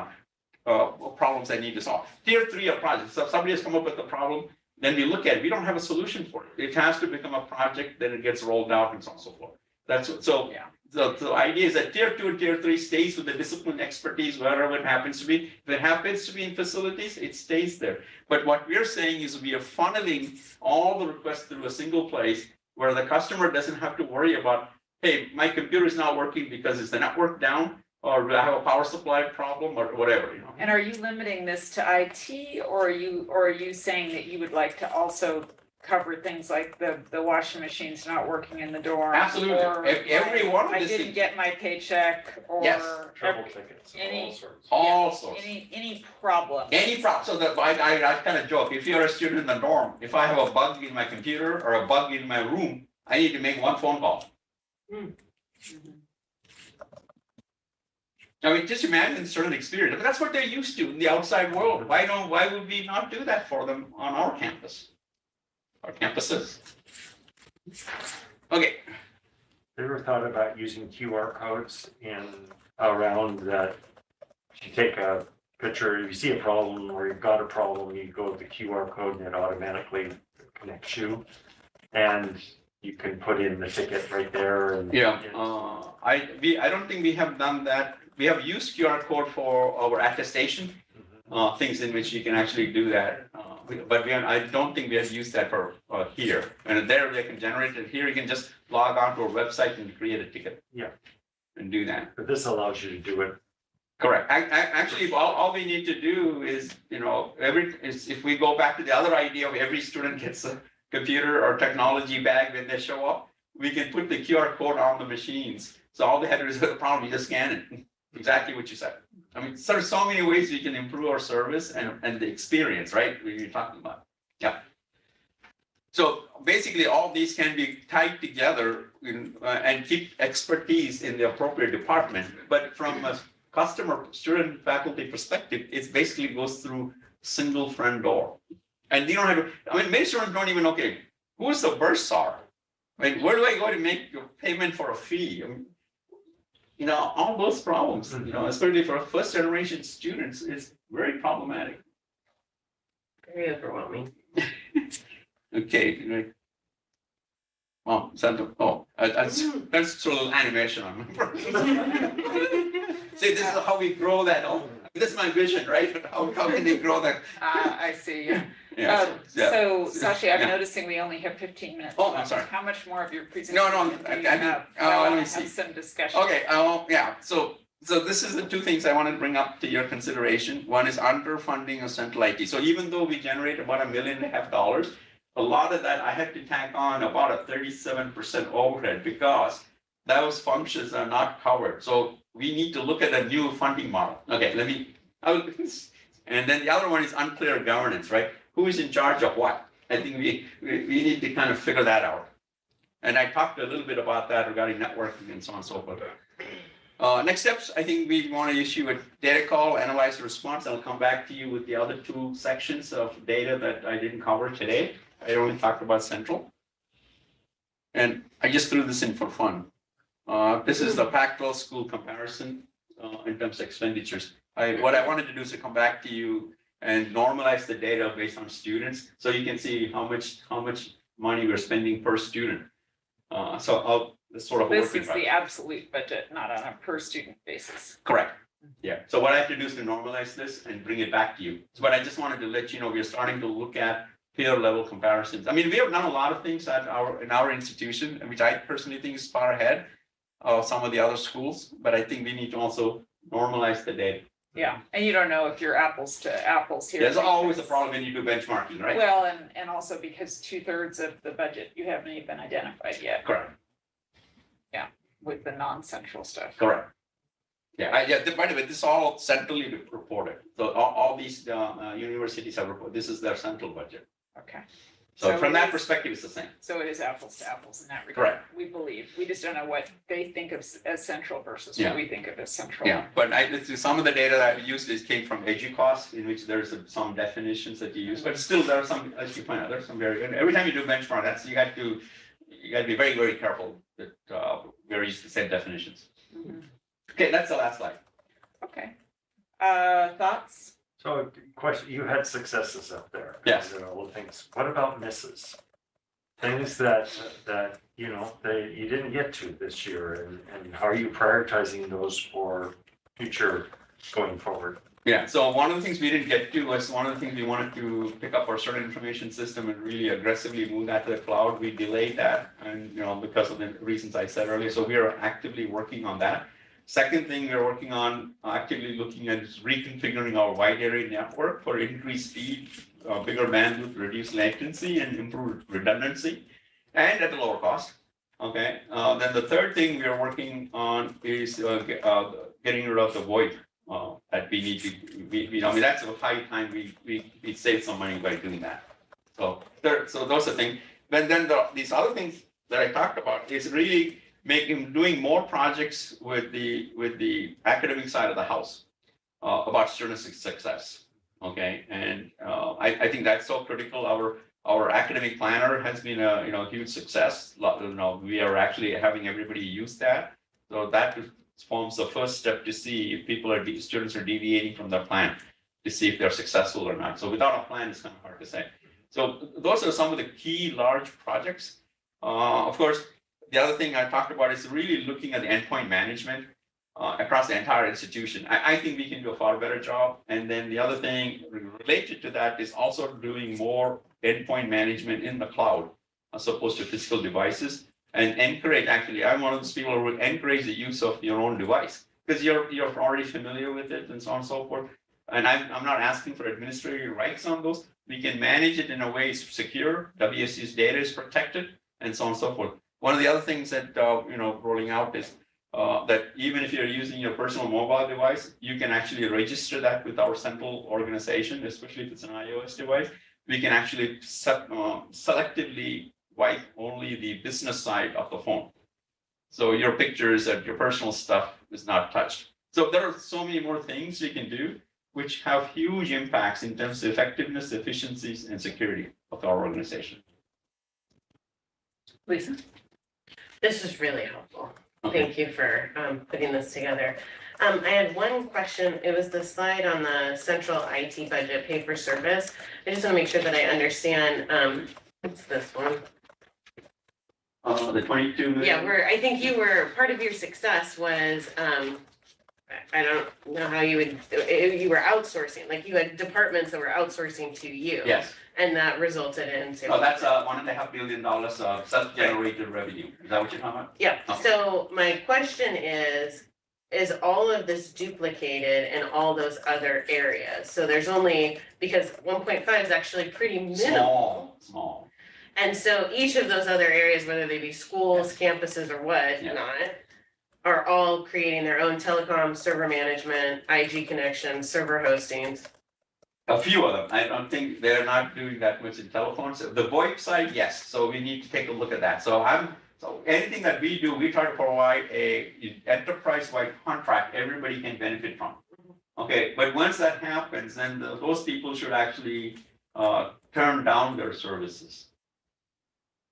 problems they need to solve. Tier 3 are projects. So if somebody has come up with a problem, then we look at it. We don't have a solution for it. It has to become a project, then it gets rolled out and so on and so forth. That's what, so yeah. The idea is that tier 2 and tier 3 stays with the discipline expertise wherever it happens to be. If it happens to be in facilities, it stays there. But what we're saying is we are funneling all the requests through a single place where the customer doesn't have to worry about, hey, my computer is not working because is the network down, or I have a power supply problem, or whatever, you know. And are you limiting this to IT, or are you saying that you would like to also cover things like the washing machine's not working in the dorm? Absolutely. Every one of I these didn't things. get my paycheck, or Yes. Trouble tickets of any- all sorts. All sorts. any problem. Any problem. So that I kind of joke, if you're a student in the dorm, if I have a bug in my computer or a bug in my room, I need to make one phone call. I mean, just imagine a certain experience. But that's what they're used to in the outside world. Why would we not do that for them on our campus? Our campuses. Okay. Have you ever thought about using QR codes in around that? You take a picture, you see a problem or you've got a problem, you go to the QR code and it automatically connects you. And you can put in the ticket right there and. Yeah, I don't think we have done that. We have used QR code for our attestation, things in which you can actually do that. But I don't think we have used that for here. And there they can generate it. Here you can just log on to our website and create a ticket. Yeah. And do that. But this allows you to do it. Correct. Actually, all we need to do is, if we go back to the other idea of every student gets a computer or technology bag when they show up, we can put the QR code on the machines. So all they had to do is have a problem, you just scan it. Exactly what you said. I mean, there's so many ways we can improve our service and the experience, right? We're talking about. Yeah. So basically, all these can be tied together and keep expertise in the appropriate department. But from a customer, student, faculty perspective, it basically goes through single front door. And you don't have to, I mean, many students don't even know, okay, who's the bursar? I mean, where do I go to make a payment for a fee? I mean, all those problems, especially for first generation students, is very problematic. Very overwhelming. Okay, right. Well, that's throw a little animation on. See, this is how we grow that. This is my vision, right? How can they grow that? I see, yeah. Yeah. So Sashi, I'm Yeah. noticing we only have 15 minutes. Oh, I'm left. sorry. How much more of your presentation? No, do I you think, have? let I me wanna see. have some discussion. Okay, yeah, so this is the two things I wanted to bring up to your consideration. One is underfunding of central IT. So even though we generate about $1.5 million, a lot of that I had to tack on about a 37% overhead because those functions are not covered. So we need to look at a new funding model. Okay, and then the other one is unclear governance, right? Who is in charge of what? I think we need to kind of figure that out. And I talked a little bit about that regarding networking and so on and so forth. Next steps, I think we want to issue a data call, analyze the response. I'll come back to you with the other two sections of data that I didn't cover today. I only talked about central. And I just threw this in for fun. This is the Pac-12 school comparison in terms of expenditures. What I wanted to do is to come back to you and normalize the data based on students, so you can see how much money we're spending per student. So I'll sort of. This is the absolute budget, not on a per student basis. Correct. Yeah. So what I have to do is to normalize this and bring it back to you. But I just wanted to let you know we're starting to look at peer level comparisons. I mean, we have done a lot of things in our institution, which I personally think is far ahead of some of the other schools. But I think we need to also normalize the data. Yeah, and you don't know if you're apples to apples here. There's always a because- problem when you do benchmarking, right? Well, and also because 2/3 of the budget you haven't even identified yet Correct. with the non-central stuff. Correct. Yeah, by the way, this is all centrally reported. So all these universities have reported, this is their central budget. Okay, So So from it that is- perspective, it's the same. so it is apples to apples in that regard. Correct. We believe, we just don't know what they think of as central versus Yeah. what we think of as central. Yeah, but some of the data that I used came from EduCost, in which there's some definitions that you use, but still there are some, as you point out, there's some every time you do benchmark, you got to be very, very careful that we're using the same definitions. Mhm. Okay, that's the last slide. Okay. Thoughts? So question, you had successes up there. Yes. And all the things. What about misses? Things that you didn't get to this year, and how are you prioritizing those for future going forward? Yeah, so one of the things we didn't get to was one of the things we wanted to pick up our certain information system and really aggressively move that to the cloud. We delayed that, and because of the reasons I said earlier. So we are actively working on that. Second thing we're working on, actively looking at, is reconfiguring our wide area network for increased speed, bigger bandwidth, reduced latency, and improved redundancy, and at a lower cost. Okay. Then the third thing we are working on is getting rid of the void that we need to. That's a high time we save some money by doing that. So those are things. But then these other things that I talked about is really doing more projects with the academic side of the house about student success. Okay, and I think that's so critical. Our academic planner has been a huge success. We are actually having everybody use that. So that forms the first step to see if students are deviating from their plan, to see if they're successful or not. So without a plan, it's kind of hard to say. So those are some of the key large projects. Of course, the other thing I talked about is really looking at the endpoint management across the entire institution. I think we can do a far better job. And then the other thing related to that is also doing more endpoint management in the cloud as opposed to physical devices, and encourage, actually, I'm one of those people who will encourage the use of your own device because you're already familiar with it and so on and so forth. And I'm not asking for administrative rights on those. We can manage it in a way it's secure, WSU's data is protected, and so on and so forth. One of the other things that rolling out is that even if you're using your personal mobile device, you can actually register that with our central organization, especially if it's an iOS device. We can actually selectively wipe only the business side of the phone. So your pictures and your personal stuff is not touched. So there are so many more things you can do, which have huge impacts in terms of effectiveness, efficiencies, and security of our organization. Lisa? This is really helpful. Okay. Thank you for putting this together. I had one question. It was the slide on the central IT budget pay for service. I just want to make sure that I understand, what's this one? The 22 million. Yeah, I think part of your success was, I don't know how you were outsourcing, like you had departments that were outsourcing to you. Yes. And that resulted in. Oh, that's $1.5 billion of self-generated revenue. Is that what you're talking about? Yeah, Okay. so my question is all of this duplicated in all those other areas? So there's only, because 1.5 is actually pretty minimal. Small. And so each of those other areas, whether they be schools, campuses, or what Yeah. not, are all creating their own telecom, server management, IG connections, server hostings. A few of them. I don't think they're not doing that much in telephones. The VoIP side, yes. So we need to take a look at that. So anything that we do, we try to provide a enterprise-wide contract everybody can benefit from. Okay, but once that happens, then those people should actually turn down their services.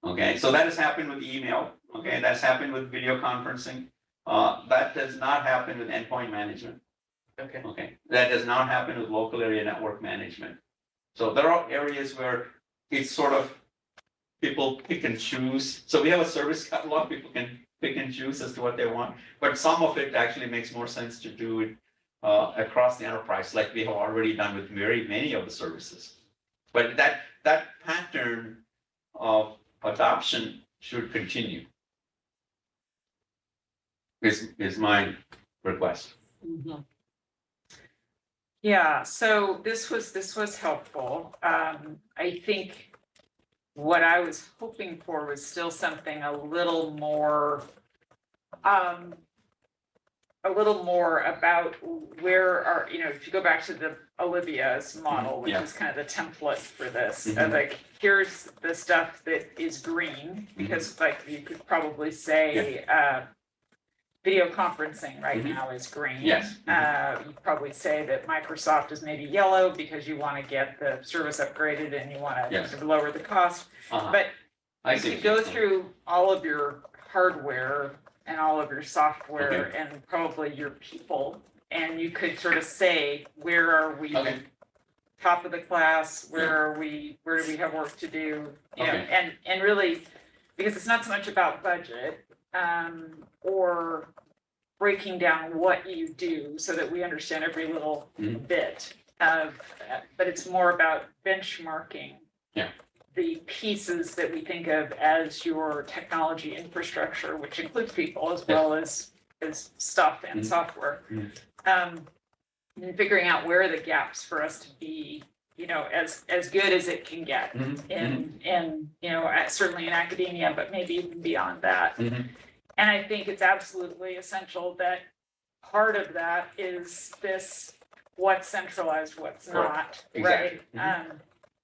Okay, so that has happened with email. Okay, that's happened with video conferencing. That does not happen with endpoint management. Okay. Okay, that does not happen with local area network management. So there are areas where it's sort of people pick and choose. So we have a service catalog, people can pick and choose as to what they want, but some of it actually makes more sense to do it across the enterprise, like we have already done with very many of the services. But that pattern of adoption should continue. Is my request. Mm-hmm. Yeah, so this was helpful. I think what I was hoping for was still something a little more about where are, if you go back to the Olivia's model, which is kind of the template for this, like here's the stuff that is green, because like you could probably say video conferencing right now is green. Yes. You probably say that Microsoft is maybe yellow because you want to get the service upgraded and you want to sort of lower the cost. But you could go through all of your hardware and all of your software and probably your people, and you could sort of say, where are we top of the class? Where do we have work to do? You know, and really, because it's not so much about budget, or breaking down what you do so that we understand every little bit of, but it's more about benchmarking the pieces that we think of as your technology infrastructure, which includes people as well as stuff and software. And figuring out where are the gaps for us to be, as good as it can get in certainly in academia, but maybe even beyond that. And I think it's absolutely essential that part of that is this, what's centralized, what's not, right? And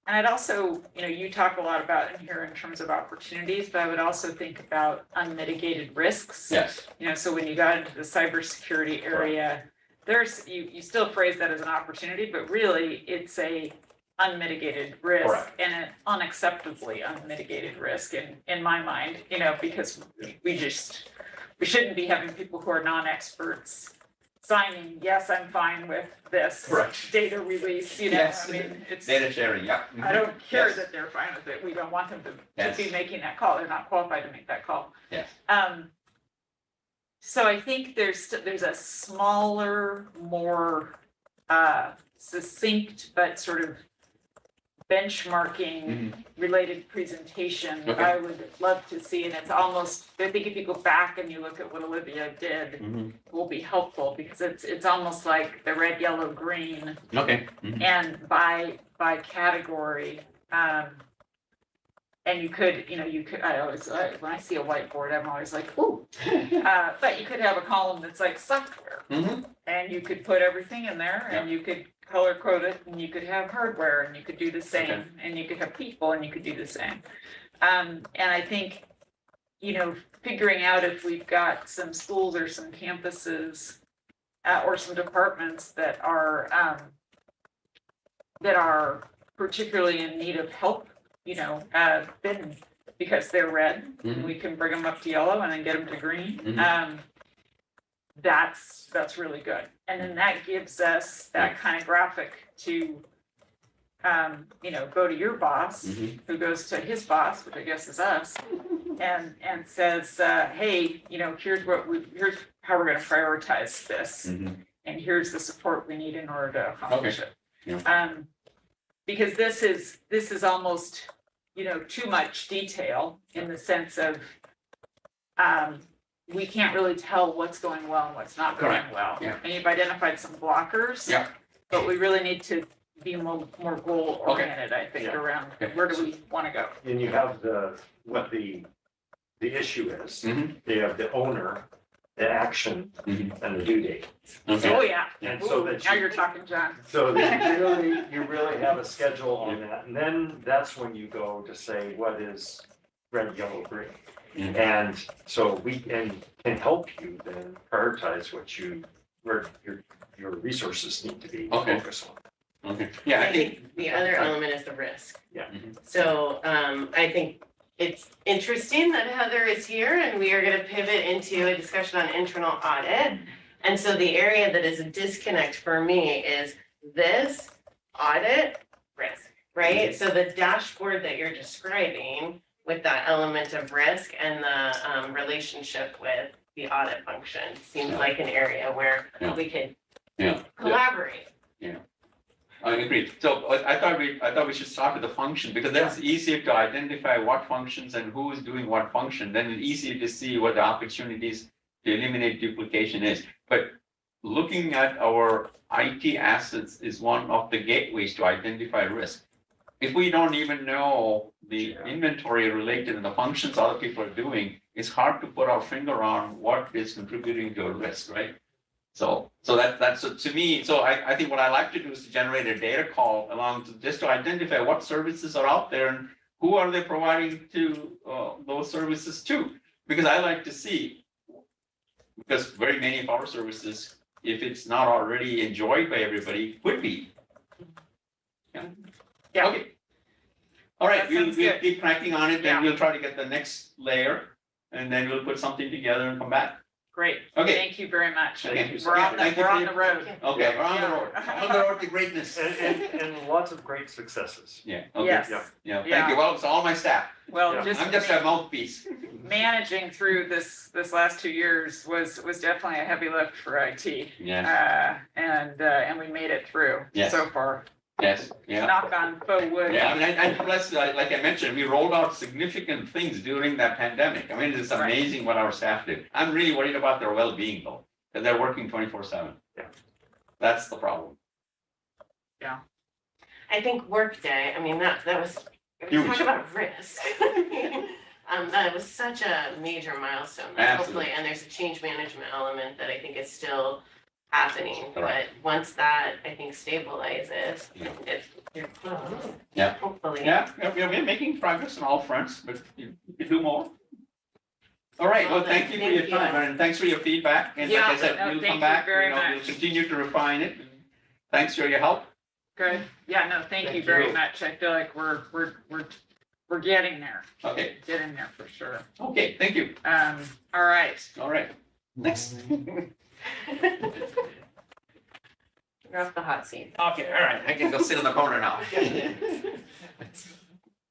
I'd also, you talk a lot about in here in terms of opportunities, but I would also think about unmitigated risks. Yes. So when you got into the cybersecurity area, there's, you still phrase that as an opportunity, but really it's a unmitigated risk and an unacceptably unmitigated risk in my mind, because we shouldn't be having people who are non-experts signing, yes, I'm fine with this data release, it's data sharing, I don't care that they're fine with it. We don't want them to be making that call. They're not qualified to make that call. Yes. So I think there's a smaller, more succinct, but sort of benchmarking related presentation I would love to see. And it's almost, I think if you go back and you look at what Olivia did, it will be helpful, because it's almost like the red, yellow, green. And by category, And you could, I always, when I see a whiteboard, I'm always like, ooh. But you could have a column that's like software. Mhm. And you could put everything in there and you could color code it and you could have hardware and you could do the same. Okay. And you could have people and you could do the same. And I think, figuring out if we've got some schools or some campuses or some departments that are particularly in need of help, then because they're red, Mhm. we can bring them up to yellow and then get them to green. Mhm. That's really good. And then that gives us that kind of graphic to, go to your boss, Mhm. who goes to his boss, which I guess is us, and says, hey, here's how we're gonna prioritize this. Mhm. And here's the support we need in order to accomplish it. Yeah. Because this is almost, too much detail in the sense of, we can't really tell what's going well and what's not going Correct. well. Yeah. And you've identified some blockers. Yeah. But we really need to be more goal oriented, I think, Yeah. around Okay. where do we want to go? And you have what the issue is. Mhm. You have the owner, the action, Mhm. and the due date. Okay. Oh, yeah. And so Ooh, that now you- you're talking, John. So you really have a schedule on that, and then that's when you go to say, what is red, yellow, green? Mhm. And so we can help you then prioritize where your resources need to be Okay. focused on. Okay. Yeah, I think the other element is the risk. Yeah. Mhm. So I think it's interesting that Heather is here and we are gonna pivot into a discussion on internal audit. And so the area that is a disconnect for me is this audit risk, right? So the dashboard that you're describing with that element of risk and the relationship with the audit function seems Yeah. like an area where Yeah. we could Yeah. collaborate. I agree. So I thought we should start with the function because that's easier to identify what functions and who is doing what function. Then it's easier to see what the opportunities to eliminate duplication is. But looking at our IT assets is one of the gateways to identify risk. If we don't even know the Yeah. inventory related and the functions other people are doing, it's hard to put our finger on what is contributing to a risk, right? So that's to me, so I think what I like to do is to generate a data call along just to identify what services are out there and who are they providing to those services to? Because I like to see, because very many of our services, if it's not already enjoyed by everybody, could be. Yeah. Okay. All right, That we'll sounds good. keep cracking on it, Yeah. and we'll try to get the next layer, and then we'll put something together and come back. Great. Okay. Thank you very much. Thank you so We're much. on Thank you we're for on your- the road. Okay, we're on the Yeah. road, on the road to greatness. And lots of great successes. Yeah, okay, Yes. Yeah. yeah, thank Yeah. you, well, it's all my staff, Well, Yeah. just I'm just a mouthpiece. managing through this last 2 years was definitely a heavy lift for IT. Yeah, And we made it through Yes. so far. yes, yeah. Knock on faux wood. Yeah, I mean, and plus, like I mentioned, we rolled out significant things during that pandemic. I mean, it's Right. amazing what our staff did. I'm really worried about their well-being though, because they're working 24/7. Yeah. That's the problem. I think Workday, I mean, that was, Huge. talk about risk. That was such a major milestone, that Absolutely. hopefully, and there's a change management element that I think is still happening. But Correct. once that, I think, stabilizes, Yeah. it's, Yeah. hopefully. Yeah, we're making progress on all fronts, but you can do more. All right, well, Well, thank you for your thank you. time, and thanks for your feedback, and like I Yeah, said, no, we'll thank come you back, very we'll much. continue to refine it. Thanks for your help. Good. Yeah, no, thank you Thank very you. much. I feel like we're getting there. Okay, Getting there for sure. okay, thank you. All right. All right, next. You're off the hot seat. Okay, all right, I can go sit in the corner now.